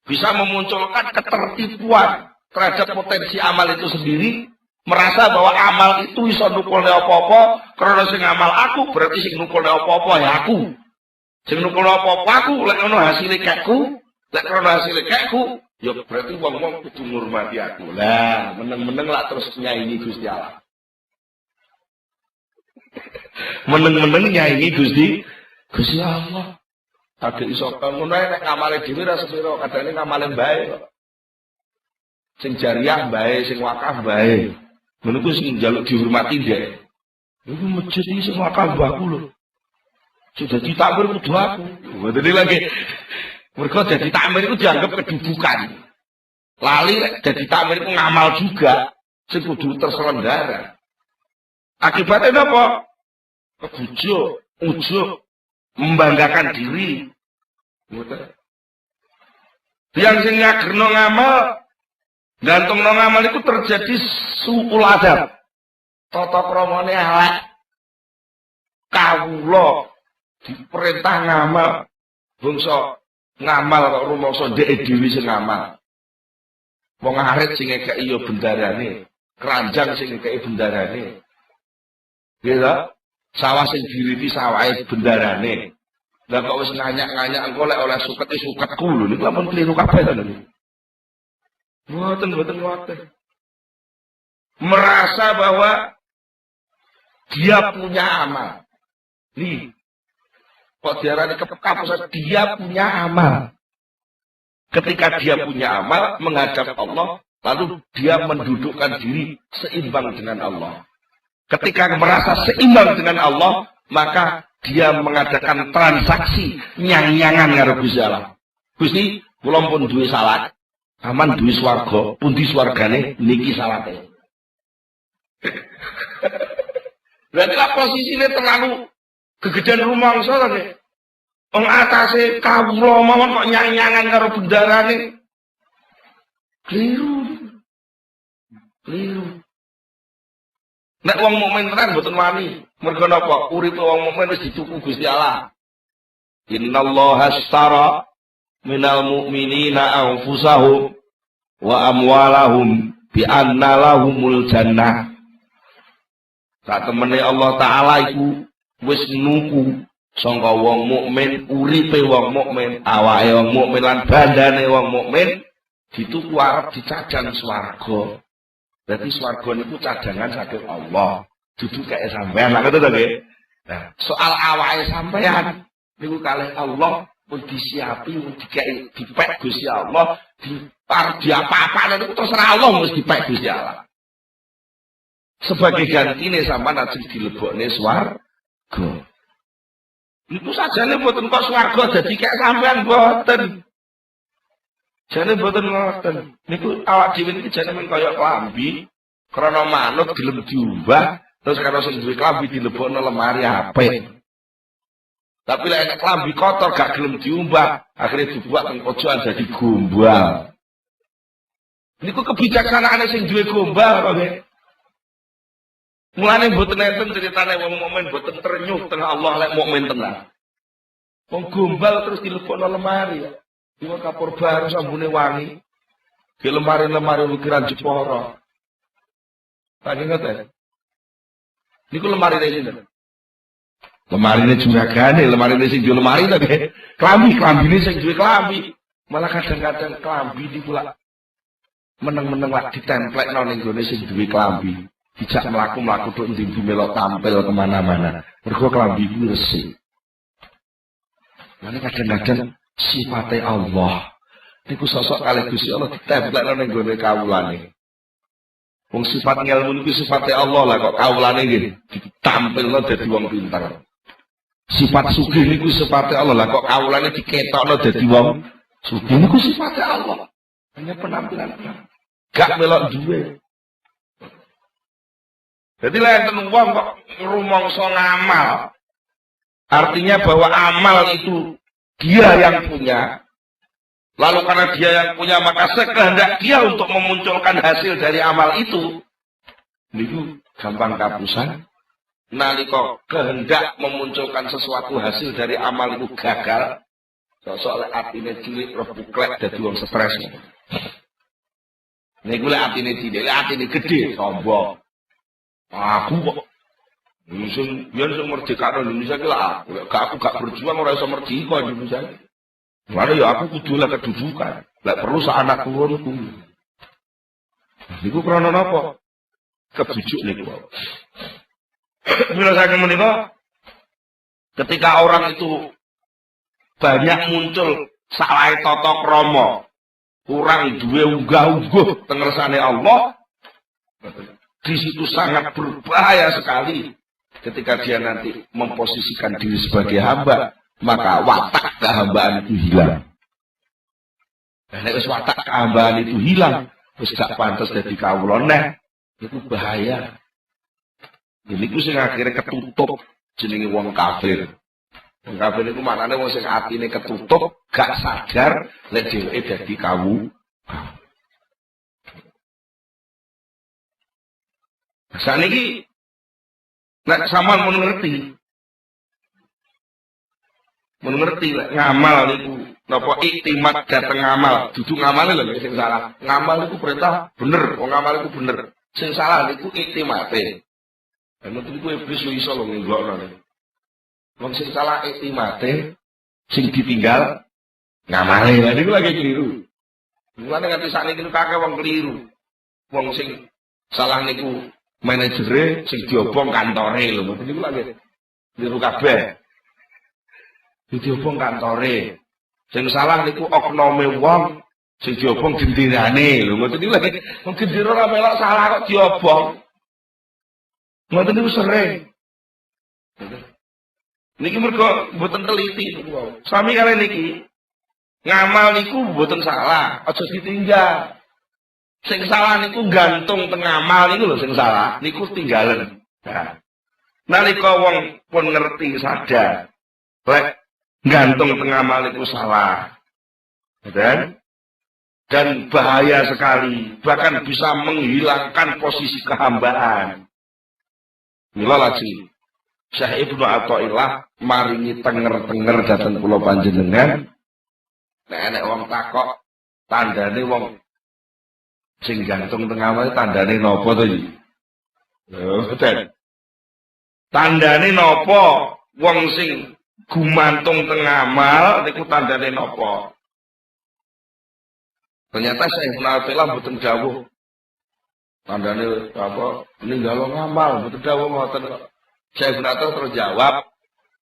Bisa memunculkan ketertipuan terhadap potensi amal itu sendiri, merasa bahwa amal itu iso nukulne apa-apa, karena sing ngamal aku berarti sing nukulne apa-apa ya aku. Sing nukulne apa-apa aku, lek ono hasile kekku, lek ono hasile kekku, ya berarti wong-wong kudu ngurmati aku. Lah, meneng-meneng lak terus nyaingi Gusti Allah. Meneng-meneng nyaingi Gusti Allah. Agak iso ngono nek ngamale dhewe ra sepiro, kadane ngamale bae. Sing jariah bae, sing wakaf bae. Ngono ku sing njaluk dihormati ndek. Iku masjid iki sing wakaf mbahku lho. Sudah ditakmir kudu aku. Ngoten lagi. Mergo dadi takmir iku dianggap kedudukan. Lali dadi takmir iku ngamal juga, sing kudu terselenggara. Akibatnya apa? Kebujuk, ujuk, membanggakan diri. Yang sing nyagerno ngamal, gantung no ngamal itu terjadi suul adab. Tata kramane elek. Kawula diperintah ngamal, bangsa ngamal kok rumangsa ndek dhewe sing ngamal. Wong arit sing ngekeki ya bendarane, keranjang sing ngekeki bendarane. Gitu? Sawah sing diriti sawahe bendarane. Lah kok wis nganyak-nganyak engko lek oleh suket suketku lho niku ampun keliru kabeh to niku. Mboten ngoten. Merasa bahwa dia punya amal. Nih. Kok diarani kepekapusan dia punya amal. Ketika dia punya amal menghadap Allah, lalu dia mendudukkan diri seimbang dengan Allah. Ketika merasa seimbang dengan Allah, maka dia mengadakan transaksi nyang-nyangan karo Gusti Allah. Gusti, kula pun duwe salat, aman duwe swarga, pundi swargane niki salate. Berarti posisinya terlalu kegedean rumangsa to nggih. Wong atase kawula mawon kok nyang-nyangan karo bendarane. Keliru. Nek wong mukmin tenan mboten wani. Mergo napa? Uripe wong mukmin wis dituku Gusti Allah. Innallaha ashtara minal mu'minina anfusahum wa amwalahum bi anna lahumul jannah. Sak temene Allah taala iku wis nuku sangka wong mukmin, uripe wong mukmin, awake wong mukmin lan bandane wong mukmin dituku arep dicadan swarga. Berarti swarga niku cadangan saking Allah. Dudu kaya sampean. Lah ngoten to nggih. Nah, soal awake sampean niku kalih Allah pun disiapi, pun dikei dipek Gusti Allah, di apa-apa niku terserah Allah mesti dipek Gusti Allah. Sebagai gantine sampean ajeng dilebokne swarga. Niku sajane mboten kok swarga dadi kaya sampean mboten. Jane mboten ngoten. Niku awak dhewe niki jane men kaya klambi, krana manut gelem diumbah, terus karo sing duwe klambi dilebokno lemari apik. Tapi lek nek klambi kotor gak gelem diumbah, akhirnya dibuat teng pojokan dadi gombal. Niku kebijaksanaane sing duwe gombal kok nggih. Mulane mboten enten critane wong mukmin mboten ternyuh tengah Allah lek mukmin tenan. Wong gombal terus dilebokno lemari. Iku kapur baru sambune wangi. Ki lemari-lemari ukiran Jepara. Tak inget. Niku lemari sinten? Lemarine juragane, lemarine sing duwe lemari to nggih. Klambi-klambine sing duwe klambi. Malah kadang-kadang klambi niku lak meneng-meneng lak ditemplekno ning gone sing duwe klambi. Dijak mlaku-mlaku tok ndi melok tampil kemana-mana. Mergo klambi ku resik. Lan kadang-kadang sifatnya Allah niku sosok kalih Gusti Allah ditemplekno ning gone kawulane. Wong sifat ngelmu niku sifatnya Allah lah kok kawulane nggih ditampilno dadi wong pinter. Sifat sugih niku sifatnya Allah lah kok kawulane diketokno dadi wong sugih niku sifatnya Allah. Hanya penampilan. Gak melok duwe. Jadi lek enten wong kok rumangsa ngamal. Artinya bahwa amal itu dia yang punya. Lalu karena dia yang punya maka sekehendak dia untuk memunculkan hasil dari amal itu. Niku gampang kapusan. Nalika kehendak memunculkan sesuatu hasil dari amal itu gagal. Soalnya atine cilik roh buklek dadi wong stres. Niku lek atine cilik, lek atine gede sombong. Aku kok Sing yen sing merdeka Indonesia ki lah, aku gak berjuang ora iso merdeka Indonesia. Mana ya aku kudu lah kedudukan. Lah perlu sak anak turunku. Niku krana napa? Kebujuk niku. Mila saking menika ketika orang itu banyak muncul salah tata krama, kurang duwe unggah-ungguh tengersane Allah. Di situ sangat berbahaya sekali ketika dia nanti memposisikan diri sebagai hamba, maka watak kehambaan itu hilang. Dan nek wis watak kehambaan itu hilang, wis gak pantes dadi kawula neh, itu bahaya. Ini ku sing akhirnya ketutup jenenge wong kafir. Wong kafir iku maknane wong sing atine ketutup, gak sadar lek dheweke dadi kawu. Saniki nek sampean mun ngerti ngamal niku napa iktimat dateng ngamal, dudu ngamale lho sing salah. Ngamal niku perintah bener, wong ngamal iku bener. Sing salah niku iktimate. Lan niku iblis yo iso lho nglokno. Wong sing salah iktimate, sing ditinggal ngamale. Lah niku lagi keliru. Mulane nganti sakniki niku kakek wong keliru. Wong sing salah niku manajere, sing diobong kantore lho. Niku lagi keliru kabeh. Diobong kantore. Sing salah niku oknome wong sing diobong gendirane lho. Ngoten niku lagi wong gendira ora melok salah kok diobong. Ngoten niku sering. Niki mergo mboten teliti niku. Sami kali niki ngamal niku mboten salah, aja ditinggal. Sing salah niku gantung teng ngamal niku lho sing salah, niku tinggalen. Nah, nalika wong pun ngerti sadar, lek gantung teng ngamal niku salah. Dan bahaya sekali, bahkan bisa menghilangkan posisi kehambaan. Mula lagi Syekh Ibnu Athaillah maringi tenger-tenger dhateng kula panjenengan. Nek enek wong takok tandane wong sing gantung teng ngamal tandane napa to iki? Lho, betul. Tandane napa wong sing gumantung teng ngamal niku tandane napa? Ternyata Syekh Ibnu Athaillah mboten dawuh tandane apa ninggal ngamal, mboten dawuh ngoten kok. Syekh Ibnu Athaillah terus jawab,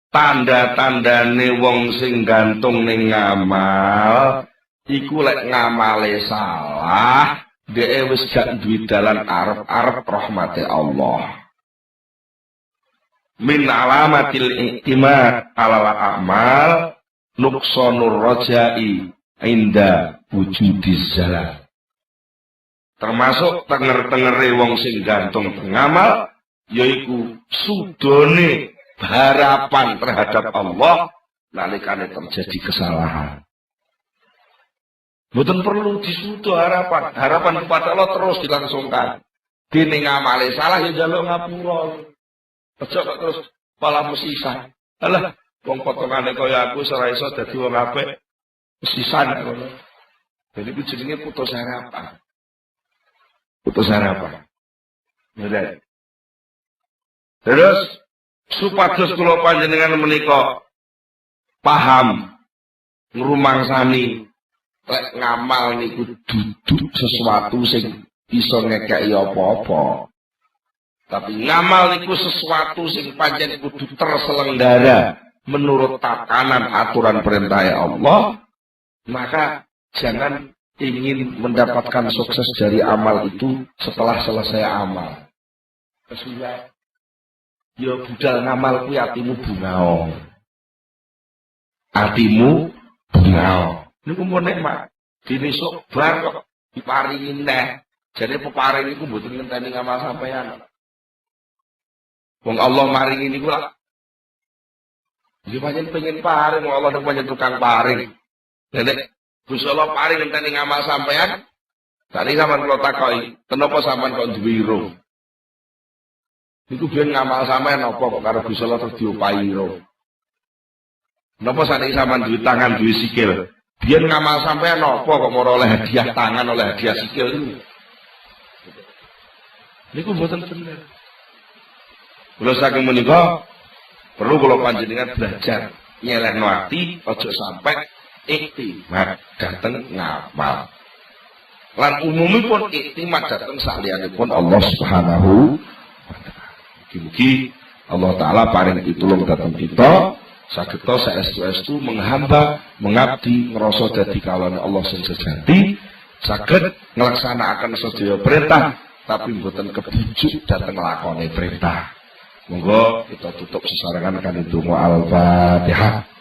tanda-tandane wong sing gantung ning ngamal iku lek ngamale salah, dhek wis gak duwe dalan arep-arep rahmate Allah. Min alamatil i'timad alal a'mal nuqsanur raja'i inda wujudiz zalal. Termasuk tenger-tengere wong sing gantung ngamal yaiku sudone harapan terhadap Allah nalikane terjadi kesalahan. Mboten perlu disudo harapan. Harapan kepada Allah terus dilangsungkan. Dene ngamale salah ya njaluk ngapura. Aja kok terus malah mesisan. Alah, wong potongane kaya aku ora iso dadi wong apik. Mesisan ngono. Jadi ku jenenge putus harapan. Putus harapan. Nggih. Terus supados kula panjenengan menika paham ngrumangsani lek ngamal niku duduk sesuatu sing iso ngekeki apa-apa. Tapi ngamal niku sesuatu sing pancen kudu terselenggara menurut tatanan aturan perintah Allah, maka jangan ingin mendapatkan sukses dari amal itu setelah selesai amal. Kesulitan. Ya budal ngamal kuwi atimu bungaong. Atimu bungaong. Niku mun nikmat. Dene sok bar kok diparingi neh. Jane peparing niku mboten ngenteni ngamal sampean. Wong Allah maringi niku lak. Ya pancen pengen paring, wong Allah pancen tukang paring. Nek Gusti Allah paring ngenteni ngamal sampean, tadi sampean kula takoki, kenapa sampean kok duwe iro? Niku biyen ngamal sampean apa kok karo Gusti Allah terus diopahi iro? Napa sakniki sampean duwe tangan, duwe sikil? Biyen ngamal sampean apa kok ora oleh hadiah tangan, oleh hadiah sikil niku? Niku mboten bener. Kula saking menika perlu kula panjenengan belajar nyelehno ati aja sampai iktimad dateng ngamal. Lan umumipun iktimad dateng saliyanipun Allah Subhanahu wa taala. Mugi-mugi Allah taala paring pitulung dhateng kita sageta saestu-estu menghamba, mengabdi, ngrasa dadi kalane Allah sing sejati, saged nglaksanakaken sedaya perintah tapi mboten kebijuk dhateng lakone perintah. Monggo kita tutup sesarengan kanthi donga Al-Fatihah.